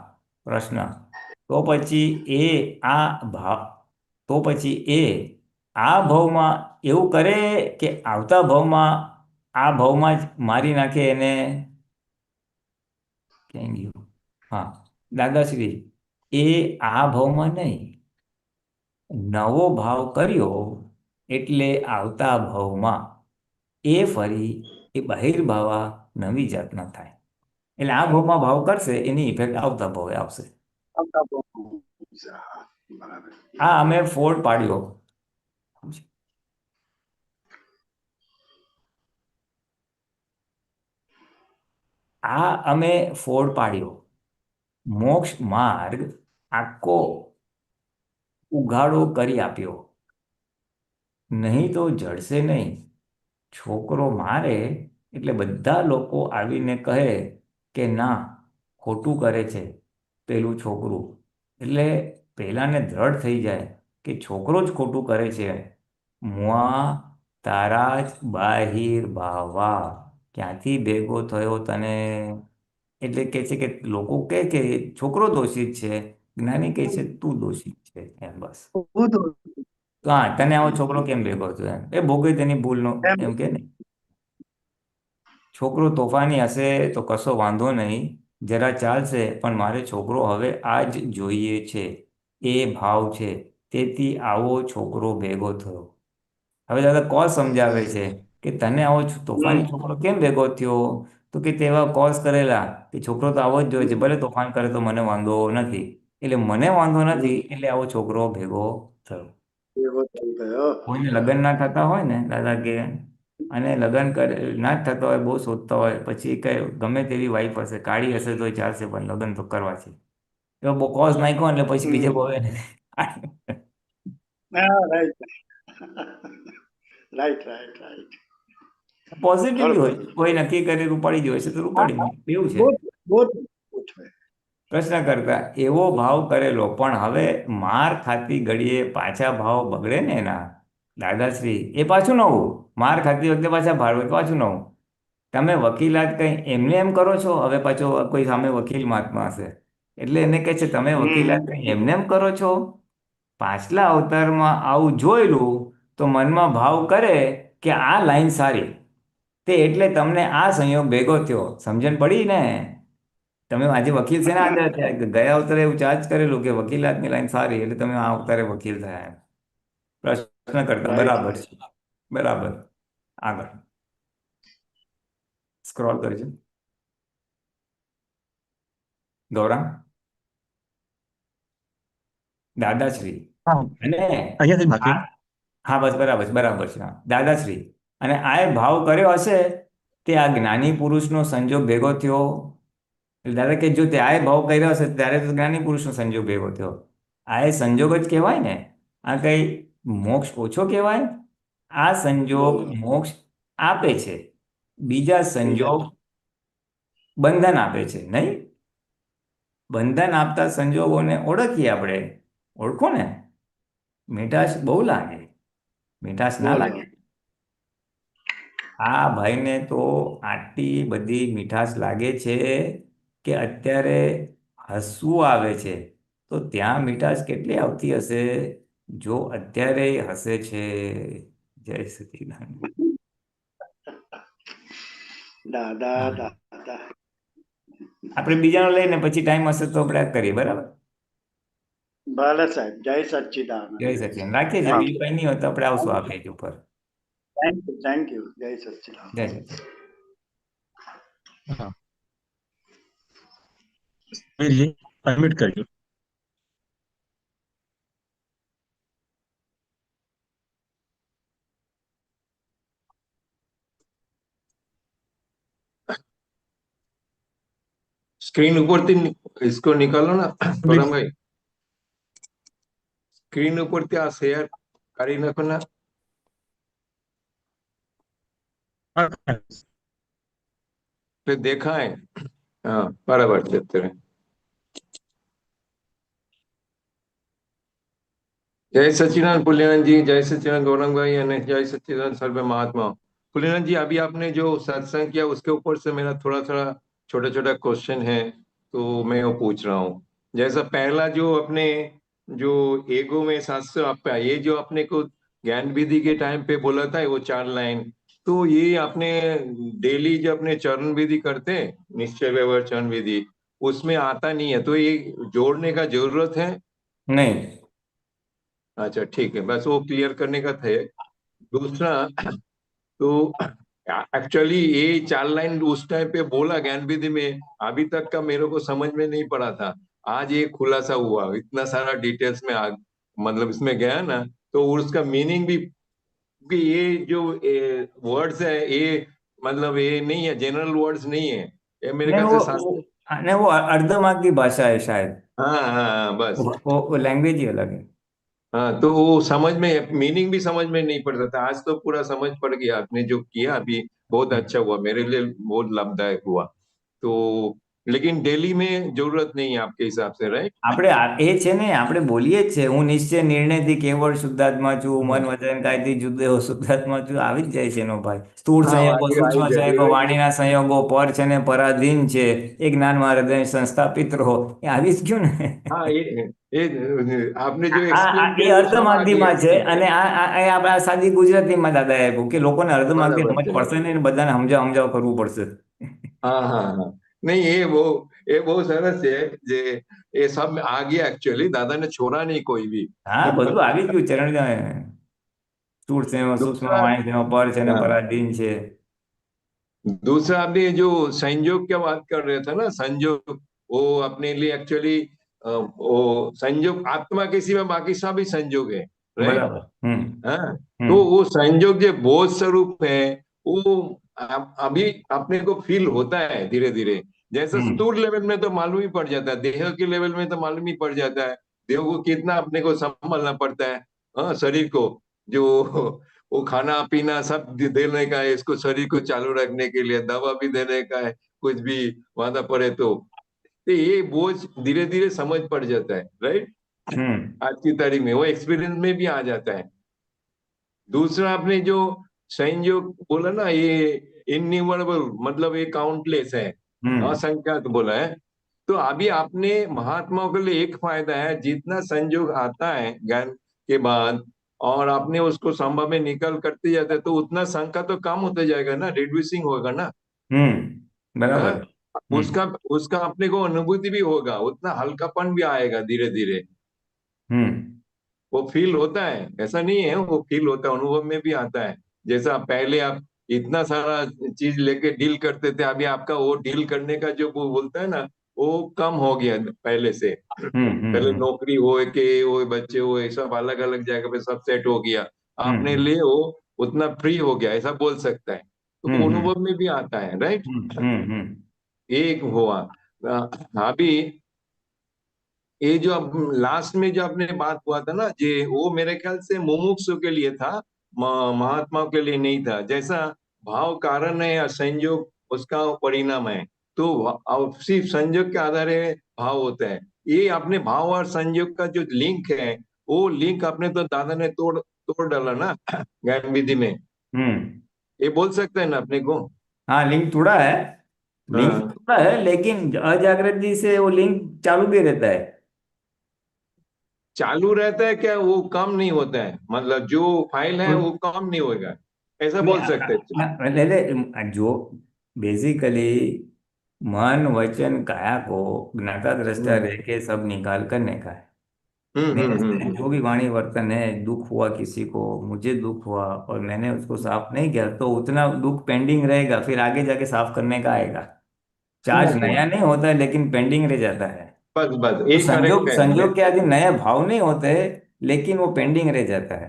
પ્રશ્ન: તો પછી એ આ ભાવ તો પછી એ આ ભાવમાં એવું કરે કે આવતા ભાવમાં આ ભાવમાં જ મારી નાખે એને? ક્યાં ગયું? હા. દાદાશ્રી: એ આ ભાવમાં નહીં, નવો ભાવ કર્યો એટલે આવતા ભાવમાં એ ફરી એ બહિર્ભાવા નવી જાતના થાય. એટલે આ ભાવમાં ભાવ કરશે એની ઇફેક્ટ આવતા ભાવે આવશે. આવતા બહુ. બરાબર. આ અમે ફોડ પાડ્યો. આ અમે ફોડ પાડ્યો. મોક્ષ માર્ગ આખો ઉઘાડો કરી આપ્યો. નહીં તો જડશે નહીં. છોકરો મારે એટલે બધા લોકો આવીને કહે કે ના, ખોટું કરે છે પેલું છોકરું. એટલે પેલાને દ્રઢ થઈ જાય કે છોકરો જ ખોટું કરે છે. મુઆ તારા જ બાહિર બાવા ક્યાંથી ભેગો થયો તને? એટલે કે છે કે લોકો કહે કે છોકરો દોષિત છે, જ્ઞાની કહે છે તું દોષિત છે, એમ બસ. હું તો તો હા, તને આવો છોકરો કેમ ભેગો થયો? એમ એ ભોગવે તેની ભૂલનો, એમ એમ કે નહીં. છોકરો તોફાની હશે તો કશો વાંધો નહીં, જરા ચાલશે, પણ મારે છોકરો હવે આ જ જોઈએ છે, એ ભાવ છે, તેથી આવો છોકરો ભેગો થયો. હવે દાદા કોસ સમજાવે છે કે તને આવો તોફાની છોકરો કેમ ભેગો થયો? તો કે તેવા કોસ કરેલા કે છોકરો તો આવો જ જોઈએ છે, ભલે તોફાન કરે તો મને વાંધો નથી, એટલે મને વાંધો નથી, એટલે આવો છોકરો ભેગો થયો. એવો થઈ ગયો. કોઈને લગ્ન ના થતા હોય ને દાદા કે, અને લગ્ન કરે ના જ થતા હોય, બહુ શોધતા હોય, પછી કઈ ગમે તેવી વાઈફ હશે, કાળી હશે તો ચાલશે, પણ લગ્ન તો કરવા છે, એવો બહુ કોઝ નાખ્યો એટલે પછી બીજે બહુ એને હા, right. Right right right. Positive હોય બરોબર. છે. કોઈ નક્કી કરી રૂપાડી જ હોય છે તો રૂપાડી દે, એવું છે. બહુ બહુ છે. પ્રશ્ન કરતા એવો ભાવ કરેલો, પણ હવે માર ખાતી ઘડીએ પાછા ભાવ બગડે ને એના? દાદાશ્રી: એ પાછું નવું. માર ખાતી વખતે પાછા ભાવ પાછું નવું. તમે વકીલાત કંઈ એમને એમ કરો છો? હવે પાછો કોઈ સામે વકીલ મહાત્મા હશે એટલે એને કહે છે તમે વકીલાત કંઈ એમને એમ કરો છો? પાછલા અવતારમાં આવું જોયેલું તો મનમાં ભાવ કરે કે આ લાઈન સારી, તે એટલે તમને આ સંયોગ ભેગો થયો. સમજણ પડી ને? તમે આજે વકીલ છે ને, આજે ગયા અવતારે એવું ચાર્જ કરેલું કે વકીલાતની લાઈન સારી, એટલે તમે આ અવતારે વકીલ થયા એમ. પ્રશ્ન કરતા રાઈટ બરાબર છે. બરાબર. આગળ સ્ક્રોલ કરજો. ગૌરાંગ, દાદાશ્રી હા અને અહીંયાથી બાકી આ- હા બસ બરાબર છે, બરાબર છે. હા, દાદાશ્રી અને આએ ભાવ કર્યો હશે તે આ જ્ઞાની પુરુષનો સંજોગ ભેગો થયો. એટલે દાદા કે જો ત્યાંએ ભાવ કર્યો હશે ત્યારે તો જ્ઞાની પુરુષનો સંજોગ ભેગો થયો. આ એ સંજોગ જ કહેવાય ને. આ કઈ મોક્ષ ઓછો કહેવાય? આ સંજોગ બોલો મોક્ષ આપે છે, બીજા બીજા સંજોગ બંધન આપે છે, નહીં? બંધન આપતા સંજોગોને ઓળખીએ આપણે. ઓળખો ને. મીઠાશ બહુ લાગે, મીઠાશ ના બોલો લાગે. આ ભાઈને તો આટલી બધી મીઠાશ લાગે છે કે અત્યારે હસવું આવે છે. તો ત્યાં મીઠાશ કેટલી આવતી હશે જો અત્યારે હસે છે? જય સચિદાનંદ. દાદા હા. દાદા આપણે બીજાનો લઈને પછી ટાઈમ હશે તો આપણે આ કરીએ, બરાબર? ભલે સાહેબ, જય સચ્ચિદાનંદ. જય સચિદાનંદ. રાખીએ છીએ. બીજું કંઈ નહીં હોય તો આપણે આવશું આ પેજ ઉપર. થેન્ક યુ, જય સચ્ચિદાનંદ. જય સચિદાનંદ. હા સમીરજી અનમ્યુટ કરજો. स्क्रीन ऊपर थी, इसको निकालो ना परम भाई, स्क्रीन ऊपर थी आ शेयर કરી નાખો ના. હા, એટલે દેખાય. હા બરાબર છે. અત્યારે जय सच्चिदानंद पुलियानंद जी, जय सच्चिदानंद गौरंग भाई અને जय सच्चिदानंद सर्व महात्मा. पुलियानंद जी, अभी आपने जो सत्संग किया उसके ऊपर से मेरा थोड़ा थोड़ा छोटा छोटा क्वेश्चन है, तो मैं वो पूछ रहा हूँ. जैसा पहला जो अपने जो एगो में शास्त्र आपका, ये जो अपने को ज्ञान विधि के टाइम पे बोला था वो 4 लाइन, तो ये अपने डेली जो अपने चरण विधि करते हैं, निश्चय व्यवहार चरण विधि, उसमें आता नहीं है, तो ये जोड़ने का जरूरत है? નહીં. अच्छा ठीक है, बस वो क्लियर करने का था. दूसरा, तो एक्चुअली ये 4 लाइन उस टाइम पे बोला ज्ञान विधि में, अभी तक का मेरे को समझ में नहीं पड़ा था. आज ये खुलासा हुआ, इतना सारा डिटेल्स में मतलब इसमें गया ना, तो उसका मीनिंग भी ये जो वर्ड्स है, ये मतलब ये नहीं है, जनरल वर्ड्स नहीं है, ये मेरे नहीं ख्याल वो से शास्त्र. नहीं, वो अर्धमार्ग की भाषा है शायद. हाँ हाँ हाँ, बस. वो लैंग्वेज ही अलग है. हाँ, तो वो समझ में, मीनिंग भी समझ में नहीं पड़ता था, आज तो पूरा समझ पड़ गया. आपने जो किया अभी बहुत अच्छा हुआ, मेरे लिए बहुत लाभदायक हुआ. तो लेकिन डेली में जरूरत नहीं है आपके हिसाब से, राइट? આપણે એ છે ને, આપણે બોલીએ જ છે, હું નિશ્ચય નિર્ણયથી કેવળ શુદ્ધાત્મા છું, મન વચન કાયથી જુદો શુદ્ધાત્મા છું, આવી જ જાય છે એનો ભાઈ. સ્થૂળ हाँ સંયોગો, आई સૂક્ષ્મ आई जाए. સંયોગો, વાણીના સંયોગો પર છે ને પરાધીન છે, એ જ્ઞાનમાં હૃદય સંસ્થાપિત રહો, એ આવી જ ગયું ને. हाँ ये आपने जो આ एक्सप्लेन એ किया वो सब आ गया અર્ધમાગધીમાં છે, इसमें. અને આ આપણા સાદી ગુજરાતીમાં દાદાએ આપ્યું કે લોકોને અર્ધમાગધી बराबर સમજ है. પડશે ને, બધાને સમજાવ કરવું પડશે. हाँ हाँ हाँ, नहीं ये वो सरस है जे, ये सब में आ गया. एक्चुअली दादा ने छोड़ा नहीं कोई भी. હા, બધું આવી જ ગયું ચરણ. સ્થૂળ સંયોગ, સૂક્ષ્મ दूसरा, વાણી સંયોગ, પર છે ને हाँ, પરાધીન છે. दूसरा आपने जो संयोग क्या बात कर रहे थे ना, संयोग, वो अपने लिए एक्चुअली वो संयोग आत्मा के सिवा बाकी सब ही संयोग है, राइट? બરાબર. હમ हाँ, હમ तो वो संयोग जो बोध स्वरूप है, वो अभी अपने को फील होता है धीरे धीरे. जैसे હમ स्थूल लेवल में तो मालूम ही पड़ जाता है, देह के लेवल में तो मालूम ही पड़ जाता है, देह को कितना अपने को संभालना पड़ता है. हाँ, शरीर को जो वो खाना पीना सब देने का है, इसको शरीर को चालू रखने के लिए दवा भी देने का है, कुछ भी वादा पड़े तो ये बोझ धीरे धीरे समझ पड़ जाता है, राइट? હમ आज की तारीख में वो एक्सपीरियंस में भी आ जाता है. दूसरा आपने जो संयोग बोला ना, ये इनन्यूमरेबल, मतलब ये काउंटलेस है, હમ असंख्यात बोला है. तो अभी आपने महात्माओं के लिए एक फायदा है, जितना संयोग आता है ज्ञान के बाद और आपने उसको संभव में निकल करते जाते, तो उतना संख्या तो कम होते जाएगा ना, रिड्यूसिंग होगा ना. હમ બરાબર. हाँ, उसका उसका अपने को अनुभूति भी होगा, उतना हल्कापन भी आएगा धीरे धीरे। हम्म वो फील होता है, ऐसा नहीं है, वो फील होता है, अनुभव में भी आता है। जैसा पहले आप इतना सारा चीज लेके डील करते थे, अभी आपका वो डील करने का जो वो बोलता है ना, वो कम हो गया पहले से। पहले हम्म नौकरी हो के वो बच्चे हो सब अलग अलग जगह पे सब सेट हो गया, आपने हम्म लिए वो उतना फ्री हो गया, ऐसा बोल सकता है। तो वो हम्म अनुभव में भी आता है, राइट। हम्म। एक हुआ। अभी ये जो अब लास्ट में जो आपने बात हुआ था ना जे, वो मेरे ख्याल से मुमुक्षु के लिए था, महात्मा के लिए नहीं था। जैसा भाव कारण है या संयोग उसका परिणाम है, तो अब सिर्फ संयोग के आधार पे भाव होता है। ये अपने भाव और संयोग का जो लिंक है, वो लिंक अपने तो दादा ने तोड़ तोड़ डाला ना ज्ञान विधि में। हम्म। ये बोल सकते हैं ना अपने को। हाँ, लिंक थोड़ा है। लिंक हाँ, थोड़ा है, लेकिन अजागृति से वो लिंक चालू भी रहता है। चालू रहता है क्या, वो कम नहीं होता है, मतलब जो फाइल है वो कम नहीं होगा, ऐसा नहीं, बोल सकते हैं। जो बेसिकली मन वचन काया को ज्ञाता दृष्टा हम्म रह के सब निकाल कर का है। हम्म मेरे हम्म से हम्म जो भी वाणी वर्तन है, दुख हुआ किसी को, मुझे दुख हुआ और मैंने उसको साफ नहीं किया, तो उतना दुख पेंडिंग रहेगा, फिर आगे जाके साफ करने का आएगा। चार्ज हम्म। नया नहीं होता है, लेकिन पेंडिंग रह जाता है। बस बस तो ये करेक्ट संजोग है संजोग के आगे नया भाव नहीं होते, लेकिन वो पेंडिंग रह जाता है।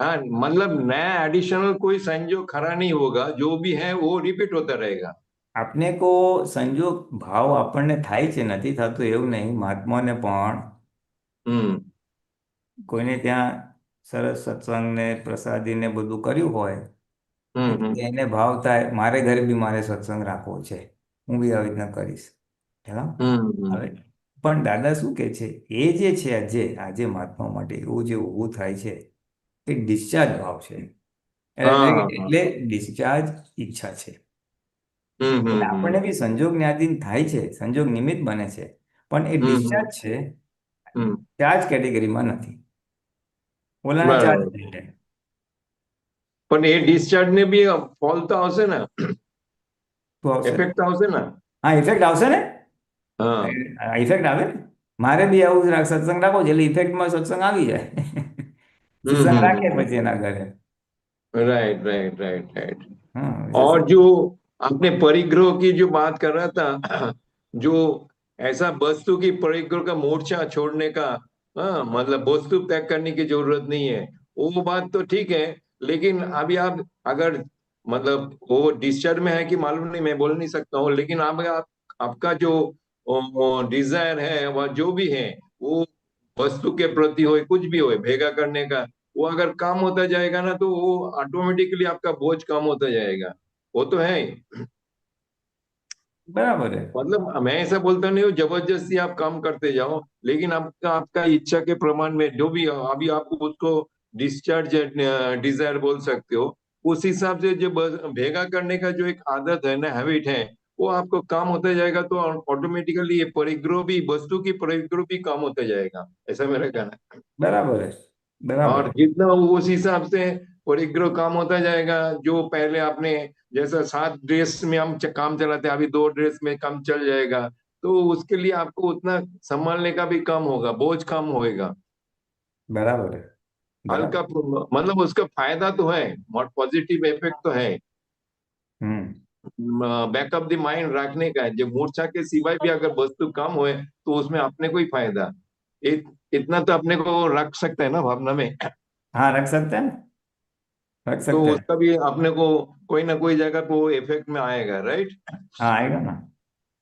हाँ, मतलब नया एडिशनल कोई संयोग खड़ा नहीं होगा, जो भी है वो रिपीट होता रहेगा। આપને કો સંજોગ ભાવ આપણને થાય છે, નથી થતું એવું નહીં. મહાત્માને પણ हम्म કોઈને ત્યાં સરસ સત્સંગ ને પ્રસાદી ને બધું કર્યું હોય, એટલે हम्म એને ભાવ થાય મારે ઘરે બી મારે સત્સંગ રાખવો છે, હું બી આવી રીતના કરીશ. હેલો. हम्म હવે પણ દાદા શું કહે છે, એ જે છે આજે આજે મહાત્મા માટે એવું જે ઊભું થાય છે, એ ડિસ્ચાર્જ ભાવ છે. એટલે हाँ हाँ એટલે ડિસ્ચાર્જ ઈચ્છા છે. એટલે આપણને हम्म બી સંજોગ જ્ઞાધીન થાય છે, સંજોગ નિમિત્ત બને છે, પણ એ हम्म ડિસ્ચાર્જ છે, हम्म ચાર્જ કેટેગરીમાં નથી. ઓલાના ચાર્જ બરાબર. થઈ જાય. પણ એ ડિસ્ચાર્જ ને બી ફોલ તો આવશે ને, શું આવશે? ઇફેક્ટ આવશે ને. હા, ઇફેક્ટ આવશે ને. હા. ઇફેક્ટ આવે ને. મારે બી આવું જ સત્સંગ રાખવો છે, એટલે ઇફેક્ટમાં સત્સંગ આવી જાય. સત્સંગ રાખે हम्म। પછી એના ઘરે. Right right right right. હા, और जो आपने परिग्रह की जो बात कर रहा था, जो ऐसा वस्तु की परिग्रह का मोर्चा छोड़ने का, हाँ मतलब वस्तु त्याग करने की जरूरत नहीं है, वो बात तो ठीक है। लेकिन अभी आप अगर मतलब वो डिस्चार्ज में है कि मालूम नहीं, मैं बोल नहीं सकता हूँ, लेकिन आप आपका जो डिजायर है वह जो भी है, वो वस्तु के प्रति हो कुछ भी हो भेगा करने का, वो अगर काम होता जाएगा ना, तो वो ऑटोमेटिकली आपका बोझ कम होता जाएगा। वो तो है ही। બરાબર છે. मतलब मैं ऐसा बोलता नहीं हूँ जबरदस्ती आप काम करते जाओ, लेकिन आपका आपका इच्छा के प्रमाण में जो भी अभी आपको उसको डिस्चार्ज डिजायर बोल सकते हो, उस हिसाब से जो भेगा करने का जो एक आदत है ना, हैबिट है, वो आपको काम होता जाएगा, तो ऑटोमेटिकली ये परिग्रह भी, वस्तु की परिग्रह भी काम होता जाएगा, ऐसा मेरा कहना है। બરાબર છે. બરાબર और છે. जितना उस हिसाब से परिग्रह काम होता जाएगा, जो पहले आपने जैसा 7 ड्रेस में हम काम चलाते हैं, अभी 2 ड्रेस में काम चल जाएगा, तो उसके लिए आपको उतना संभालने का भी कम होगा, बोझ कम होएगा। બરાબર છે. हल्का બરાબર. मतलब उसका फायदा तो है, और पॉजिटिव इफेक्ट तो है। હમ. बैकअप द माइंड रखने का है, जब मूर्छा के सिवाय भी अगर वस्तु कम होए, तो उसमें अपने को ही फायदा। इतना तो अपने को रख सकते हैं ना भावना में, हाँ, रख सकते हैं, रख तो सकते हैं. उसका भी अपने को कोई ना कोई जगह पे वो इफेक्ट में आएगा, राइट। हाँ, आएगा ना.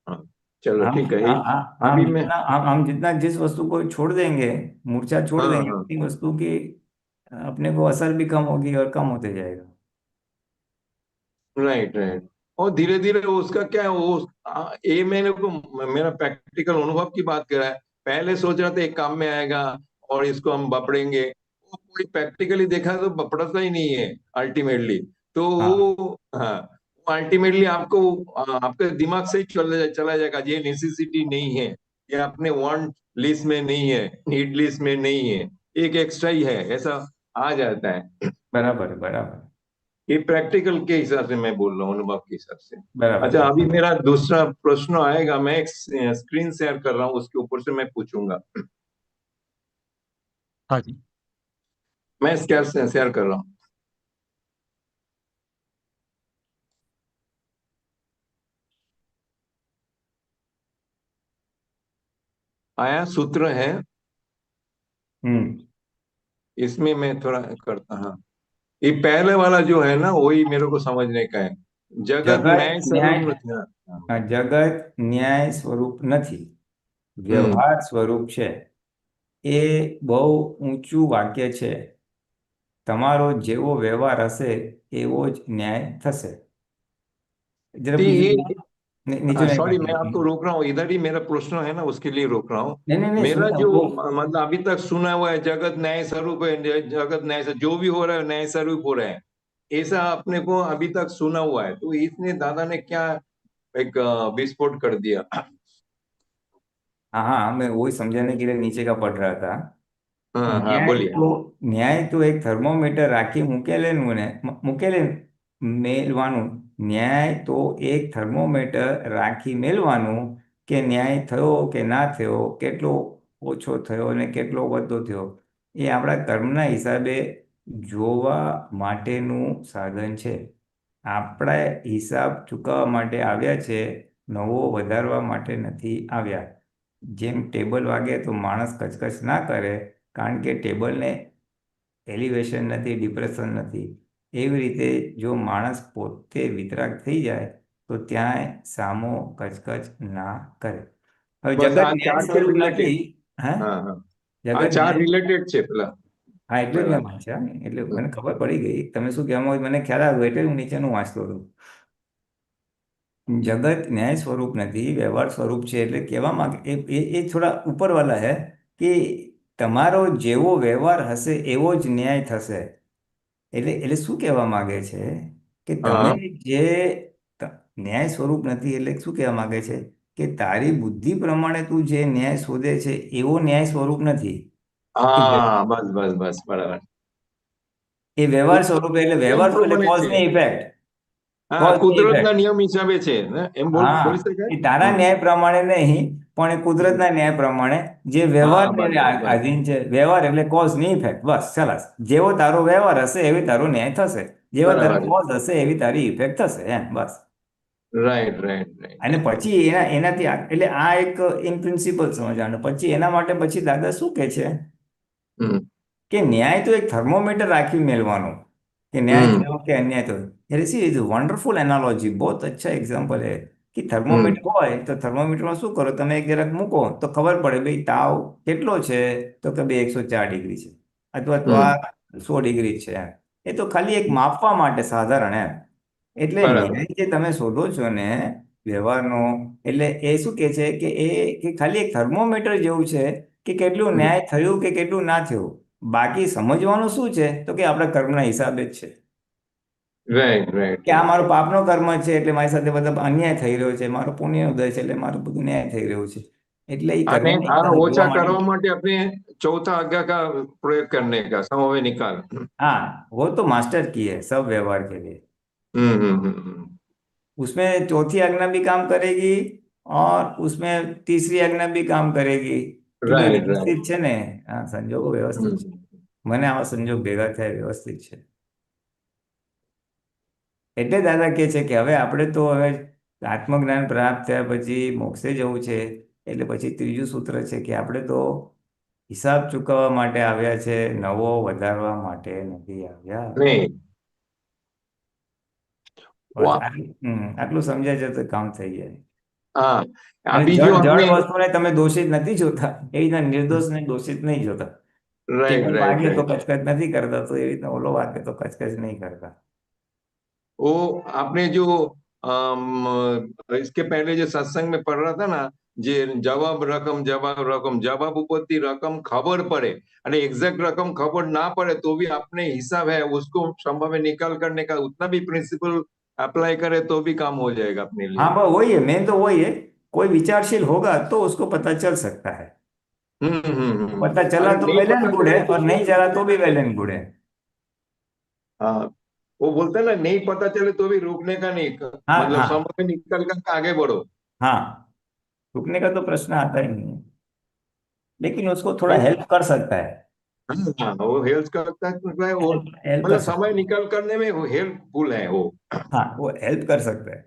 हाँ, चलो हम ठीक है। हम अभी मैं, जितना हम जितना जिस वस्तु को छोड़ देंगे, मूर्छा छोड़ हाँ देंगे, हाँ, उतनी वस्तु की अपने को असर भी कम होगी और कम होते जाएगा. Right right. और धीरे धीरे उसका क्या है वो, ये मैंने को मेरा प्रैक्टिकल अनुभव की बात करा है। पहले सोच रहा था एक काम में आएगा और इसको हम बपड़ेंगे, वो कोई प्रैक्टिकली देखा तो बपड़ता ही नहीं है अल्टीमेटली। तो हाँ, वो, हाँ, अल्टीमेटली आपको आपके दिमाग से ही चला जाएगा, ये नेसेसिटी नहीं है, ये अपने वांट लिस्ट में नहीं है, नीड लिस्ट में नहीं है, एक एक्स्ट्रा ही है, ऐसा आ जाता है। बराबर है, बराबर. ये प्रैक्टिकल के हिसाब से मैं बोल रहा हूँ, अनुभव के हिसाब से। બરાબર अच्छा, अभी मेरा दूसरा प्रश्न आएगा, मैं एक स्क्रीन शेयर कर रहा हूँ, उसके ऊपर से मैं पूछूंगा। हाँ जी। मैं शेयर कर रहा हूँ। आया सूत्र है, हम्म इसमें मैं थोड़ा करता, हाँ। ये पहले वाला जो है ना, वही मेरे को समझने का है। जगत न्याय જગત स्वरूप ન્યાય નથી। हाँ। જગત ન્યાય સ્વરૂપ નથી, हम्म। વ્યવહાર સ્વરૂપ છે. એ બહુ ઊંચું વાક્ય છે. તમારો જેવો વ્યવહાર હશે એવો જ ન્યાય થશે. જરા तो બીજું ये, નીચે નહીં सॉरी, मैं વાંચો. आपको रोक रहा हूँ, इधर ही मेरा प्रश्न है ना, उसके लिए रोक रहा हूँ। नहीं नहीं नहीं, मेरा सुनो जो वो. मतलब अभी तक सुना हुआ है, जगत न्याय स्वरूप है, जगत न्याय से जो भी हो रहा है न्याय स्वरूप हो रहा है, ऐसा अपने को अभी तक सुना हुआ है। तो इसने दादा ने क्या एक विस्फोट कर दिया। हाँ हाँ, मैं वही समझाने के लिए नीचे का पढ़ रहा था. हाँ हाँ, ન્યાય बोलिए। તો ન્યાય તો એક થર્મોમીટર રાખી મૂકેલેનું ને મૂકેલે મેલવાનું. ન્યાય તો એક થર્મોમીટર રાખી મેલવાનું કે ન્યાય થયો કે ના થયો, કેટલો ઓછો થયો ને કેટલો વધતો થયો, એ આપણા કર્મના હિસાબે જોવા માટેનું સાધન છે. આપણે હિસાબ ચૂકવવા માટે આવ્યા છે, નવો વધારવા માટે નથી આવ્યા. જેમ ટેબલ વાગે તો માણસ કચકચ ના કરે, કારણ કે ટેબલને એલિવેશન નથી, ડિપ્રેશન નથી. એવી રીતે જો માણસ પોતે વિતરાગ થઈ જાય તો ત્યાં સામો કચકચ ના કરે. હવે બસ જગત આ ન્યાય ચાર છે સ્વરૂપ રિલેટેડ। નથી. હે? હા હા, આ જગત ચાર ન્યાય. રિલેટેડ છે પેલા। હા, એટલે જ મેં બરાબર। વાંચ્યા ને. એટલે મને ખબર પડી ગઈ તમે શું કહેવા માંગો છો, મને ખ્યાલ આવ્યો એટલે હું નીચેનું વાંચતો હતો. જગત ન્યાય સ્વરૂપ નથી, વ્યવહાર સ્વરૂપ છે. એટલે કહેવા માંગે એ થોડા ઉપરવાલા હે કે તમારો જેવો વ્યવહાર હશે એવો જ ન્યાય થશે. એટલે શું કહેવા માંગે છે કે તમે हाँ જે ન્યાય સ્વરૂપ નથી, એટલે શું કહેવા માંગે છે કે તારી બુદ્ધિ પ્રમાણે તું જે ન્યાય શોધે છે એવો ન્યાય સ્વરૂપ નથી. એ हाँ, बस बस बस, बराबर। એ વ્યવહાર સ્વરૂપ એટલે એમ વ્યવહાર શું એટલે પ્રમાણે કોઝ છે। ને ઇફેક્ટ. હા, કોઝ ને કુદરતના ઇફેક્ટ. નિયમ હિસાબે છે ને, એમ બોલી હા, શકાય। એ તારા હમ, ન્યાય પ્રમાણે નહીં, પણ એ હમ। કુદરતના ન્યાય પ્રમાણે જે હા, વ્યવહારને બસ બસ બસ। આધીન છે. વ્યવહાર એટલે કોઝ ની ઇફેક્ટ. બસ ચલાસ. જેવો તારો વ્યવહાર હશે એવી તારો ન્યાય થશે, જેવા તારા બરાબર, કોઝ હશે એવી તારી ઇફેક્ટ થશે, એમ બસ. રાઈટ રાઈટ રાઈટ અને રાઈટ। પછી એનાથી એટલે આ એક ઇન પ્રિન્સિપલ સમજવાનું. પછી એના માટે પછી દાદા શું કહે છે હમ કે ન્યાય તો એક થર્મોમીટર રાખી મેળવાનું કે ન્યાય હમ થયો કે અન્યાય થયો. એટલે સી ઇઝ વન્ડરફુલ એનાલોજી, બહુ અચ્છા એક્ઝામ્પલ है કે હમ થર્મોમીટર હોય તો થર્મોમીટરમાં શું કરો તમે, એક જરાક મૂકો તો ખબર પડે ભાઈ તાવ કેટલો છે, તો કે ભાઈ 104 ડિગ્રી છે, અથવા તો હમ, આ 100 ડિગ્રી છે એમ. એ તો ખાલી એક માપવા માટે સાધારણ એમ. એટલે બરાબર। ન્યાય જે તમે શોધો છો ને વ્યવહારનો, એટલે એ શું કે છે કે એ કે ખાલી એક થર્મોમીટર જેવું છે કે કેટલું હમ, ન્યાય થયું કે કેટલું ના થયું. બાકી સમજવાનું શું છે તો કે આપણા કર્મના હિસાબે જ છે. રાઈટ રાઈટ કે આ રાઈટ મારો રાઈટ। પાપનો કર્મ છે એટલે મારી સાથે બધા અન્યાય થઈ રહ્યો છે, મારો પુણ્ય ઉદય છે એટલે મારું બધું ન્યાય થઈ રહ્યું છે. એટલે એ અને કર્મના આ હિસાબે ઓછા જોવા કરવા માટે. માટે अपने चौथा आज्ञा का प्रयोग करने का समन्वय निकाल। हाँ, वो तो मास्टर की है सब व्यवहार के लिए. हम्म। उसमें चौथी आज्ञा भी काम करेगी और उसमें तीसरी आज्ञा भी काम करेगी કે ભાઈ રાઈટ વ્યવસ્થિત રાઈટ। છે ને. હા, સંજોગો વ્યવસ્થિત છે. મને આવા સંજોગ ભેગા થયા વ્યવસ્થિત છે. એટલે દાદા કહે છે કે હવે આપણે તો હવે આત્મજ્ઞાન પ્રાપ્ત થયા પછી મોક્ષે જવું છે. એટલે પછી ત્રીજું સૂત્ર છે કે આપણે તો હિસાબ ચૂકવવા માટે આવ્યા છે, નવો વધારવા માટે નથી આવ્યા. નહીં, બસ આટલું સમજાય છે તો કામ થઈ જાય. હા, અને अभी जो જળ જળ आपने, વસ્તુને તમે દોષિત નથી જોતા, એવી રીતના નિર્દોષને દોષિત નહીં જોતા. राइट ટેબલ राइट વાગે તો राइट, કચકચ નથી કરતા, તો એવી રીતના ઓલો વાગે તો કચકચ નહીં કરતા. वो आपने जो इसके पहले जो सत्संग में पढ़ रहा था ना, जे जवाब ઉપરથી રકમ ખબર પડે અને एग्जैक्ट रकम खबर ना पड़े तो भी अपने हिसाब है उसको संभव है निकाल करने का, उतना भी प्रिंसिपल अप्लाई करे तो भी काम हो जाएगा अपने हाँ, लिए। बस वही है, मेन तो वही है. कोई विचारशील होगा तो उसको पता चल सकता है. पता चला अगर तो नहीं वेल एंड पता गुड चले है, तो और भी नहीं चला तो भी वेल एंड गुड है. हाँ, वो बोलते हैं ना, नहीं पता चले तो भी रुकने का नहीं, हाँ मतलब हाँ समय में निकल कर आगे बढ़ो। हाँ, रुकने का तो प्रश्न आता ही नहीं है, लेकिन उसको थोड़ा नहीं, हेल्प कर सकता है। हाँ वो हेल्प करता है, वो हेल्प कर मतलब सकता समय है। निकल करने में वो हेल्पफुल है वो। हाँ, वो हेल्प कर सकता है,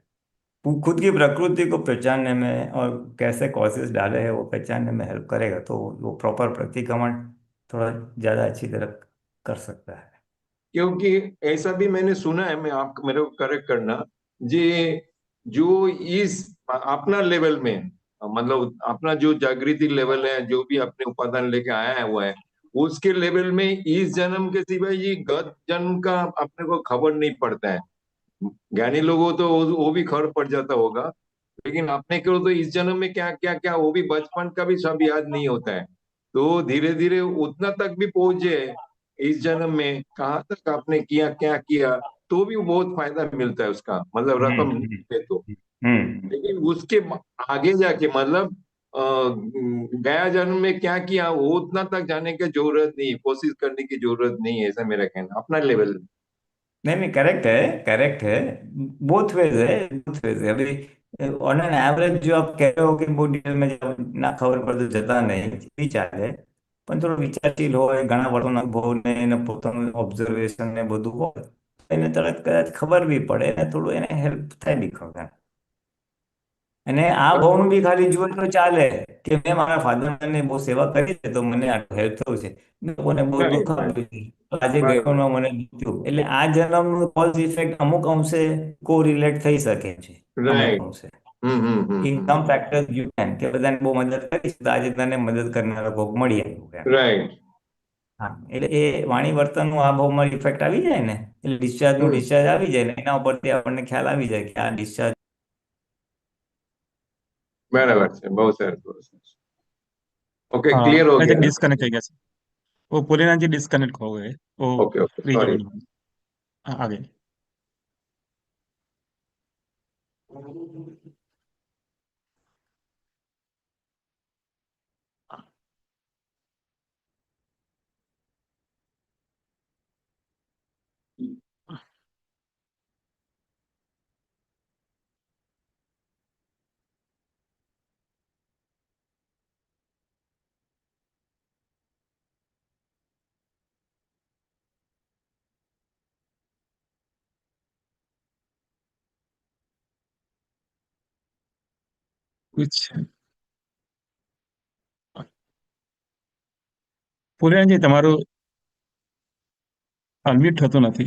वो खुद की प्रकृति को पहचानने में और कैसे कॉसेस डाले हैं वो पहचानने में हेल्प करेगा, तो वो प्रॉपर प्रतिक्रमण थोड़ा ज्यादा अच्छी तरह कर सकता है। क्योंकि ऐसा भी मैंने सुना है, मैं आप मेरे को करेक्ट करना जी, जो इस अपना लेवल में, मतलब अपना जो जागृति लेवल है, जो भी अपने उपादान लेके आया है हुआ है, उसके लेवल में इस जन्म के सिवाय ये गत जन्म का अपने को खबर नहीं पड़ता है। ज्ञानी लोगों तो वो भी खबर पड़ जाता होगा, लेकिन अपने को तो इस जन्म में क्या क्या क्या, वो भी बचपन का भी सब याद नहीं होता है। तो धीरे धीरे उतना तक भी पहुंचे इस जन्म में, कहाँ तक आपने किया क्या किया, तो भी बहुत फायदा मिलता है उसका, मतलब रकम हम्म है तो। हम्म लेकिन उसके आगे जाके मतलब गया जन्म में क्या किया वो उतना तक जाने की जरूरत नहीं, कोशिश करने की जरूरत नहीं है, ऐसा मेरा कहना अपना लेवल। नहीं नहीं, करेक्ट है, करेक्ट है। बोथ वेज है, बोथ वेज है। अभी ऑन एन एवरेज जो आप कह रहे हो कि બહુ ડિટેલ में જब ના ખબર પડે તો જતા નહીં, એ ચાલે, પણ થોડો વિચારશીલ હોય, ઘણા વર્ષોના અનુભવ ને એને પોતાનું ઓબ્ઝર્વેશન ને બધું હોય, એને તરત કદાચ ખબર બી પડે ને થોડું એને હેલ્પ થાય બી ખબર. અને આ ભાવનું બી ખાલી જુએ તો ચાલે કે મેં મારા ફાધરની બહુ સેવા કરી છે તો મને આટલું હેલ્પ થયું છે, લોકોને બહુ રાઈટ દુઃખ રાઈટ, આપ્યું છે તો આજે બરાબર, ગયોમાં મને દુઃખ થયું, એટલે આ જન્મનું કોઝ ઇફેક્ટ અમુક અંશે કોરિલેટ થઈ શકે છે, અમુક રાઈટ, અંશે. In sum hmm, factors you can, કે બધાને બહુ મદદ કરી છે તો આજે તને મદદ કરનારો કોક મળી આવ્યું એમ. રાઈટ, હા, એટલે એ વાણી વર્તનનું આ ભાવમાં ઇફેક્ટ આવી જાય ને, એટલે ડિસ્ચાર્જનું હમ, ડિસ્ચાર્જ આવી જાય ને એના ઉપરથી આપણને ખ્યાલ આવી જાય કે આ ડિસ્ચાર્જ. બરાબર છે, બહુ સરસ, બહુ સરસ, ओके हाँ क्लियर हो आई थिंक गया। डिस्कनेक्ट हो गया सर। वो पुलिना जी डिस्कनेक्ट हो गए, वो ओके ओके, सॉरी। रीजॉइन आगे। कुछ પુલિનાજી તમારું અનમ્યુટ થતું નથી.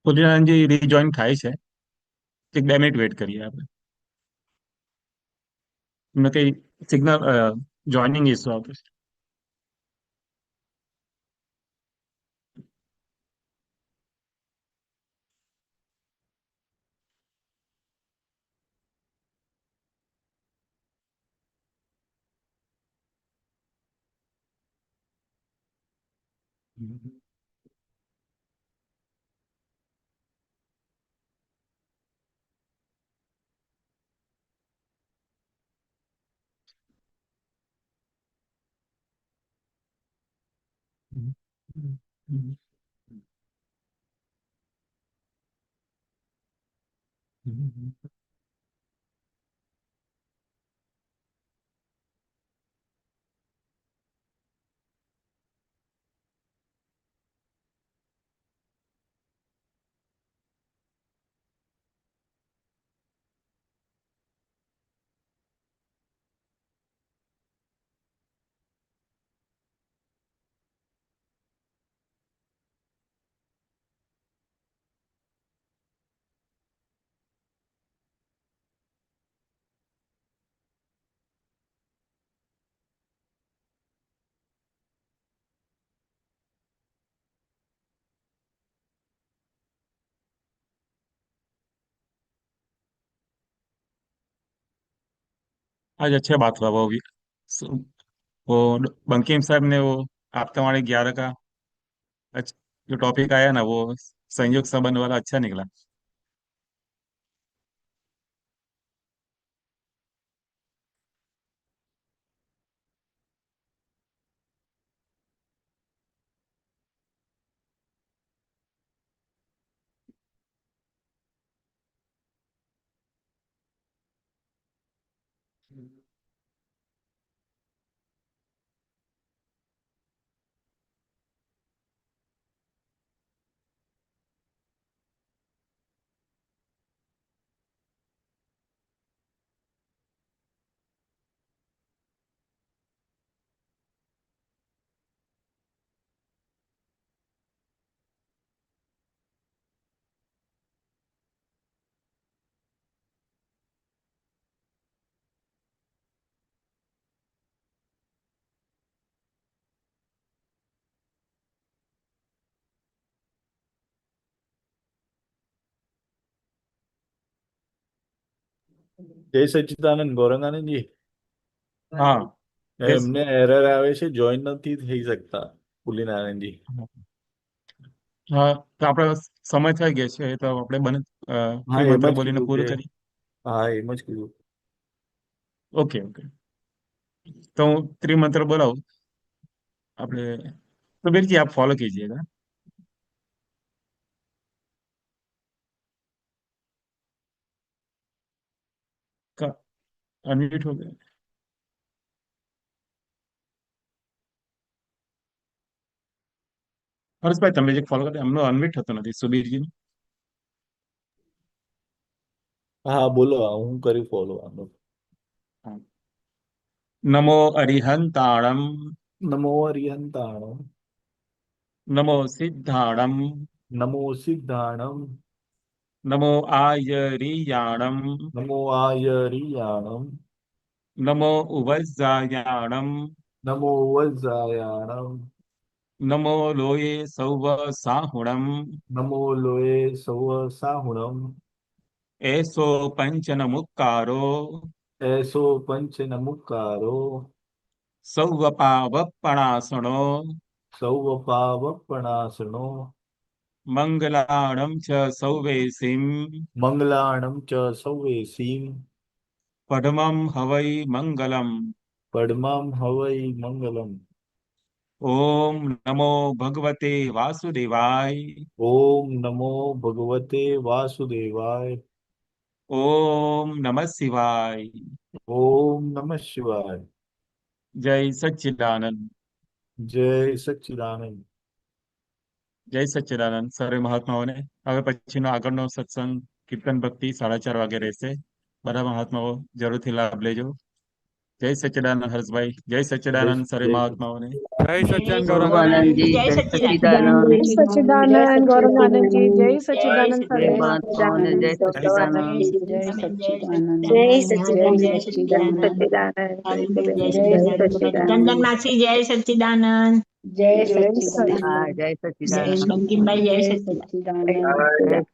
પુલિનાનંદજી રીજોઈન થાય છે, એક 2 મિનિટ વેટ કરીએ આપણે. એમને કઈ સિગ્નલ જોઈનિંગ ઇસ્યુ આવતું છે. आज अच्छे बात हुआ वो बंकिम साहब ने वो आपका वाले 11 का जो टॉपिक आया ना, वो संयोग संबंध वाला अच्छा निकला। જય સચ્ચિદાનંદ ગૌરંગાનંદજી. हाँ। yes. એમને એરર આવે છે, જોઈન નથી થઈ શકતા પુલિનાનંદજી. હા, તો આપણે સમય થઈ ગયો છે, તો આપણે બને હા, એમ મંત્ર જ બોલીને કીધું પૂરું કે કરીએ. હા, એમ જ કીધું. ઓકે ઓકે, तो त्रिमंत्र बोलाओ आपने, तो बीर जी आप फॉलो कीजिएगा। का अनम्यूट हो गया। હર્ષભાઈ તમે જે ફોલો કરે એમનો અનમ્યુટ થતો નથી, સુબીરજી. હા, બોલો. હું કરી ફોલો આનો. નમો અરિહંતાણમ. નમો અરિહંતાણમ. નમો સિદ્ધાણમ. નમો સિદ્ધાણમ. નમો આયરિયાણમ. નમો આયરિયાણમ. નમો ઉવજ્જાયાણમ. નમો વજ્જાયાણમ. નમો લોયે સૌવ સાહુણમ. નમો લોએ સૌ સાહુણમ. એસો પંચન મુક્કારો. એસો પંચ નમુકારો. સૌ પાવપણાસણો. સૌ પાવપણાસનો. મંગલાણમ ચ સૌવેસીમ. મંગલાણમ ચ સૌવેસીમ. પડમમ હવૈ મંગલમ. પડમામ હવૈ મંગલમ. ઓમ નમો ભગવતે વાસુદેવાય. ઓમ નમો ભગવતે વાસુદેવાય. ઓમ નમઃ શિવાય. ઓમ નમઃ શિવાય. જય સચ્ચિદાનંદ. જય સચ્ચિદાનંદ. જય સચ્ચિદાનંદ સર્વે મહાત્માઓને. હવે પછીનો આગળનો સત્સંગ કીર્તન ભક્તિ 4:30 વાગે રહેશે. બધા મહાત્માઓ જરૂરથી લાભ લેજો. જય સચ્ચિદાનંદ હર્ષભાઈ, જય સચ્ચિદાનંદ સર્વે મહાત્માઓને. જય સચ્ચિદાનંદ ગુરુ ગૌરંગ આનંદજી, જય સચ્ચિદાનંદ, જય સચ્ચિદાનંદ ગૌરંગ આનંદજી, જય સચ્ચિદાનંદ જય સર્વે મહાત્માઓને, જય સચ્ચિદાનંદ. જય સચ્ચિદાનંદ જય જય સચ્ચિદાનંદ સચ્ચિદાનંદ ચંદનમાસી જય સચ્ચિદાનંદ જય સચ્ચિદાનંદ હા, જય સચ્ચિદાનંદ. બંકિમભાઈ જય જય સચ્ચિદાનંદ સચ્ચિદાનંદ જય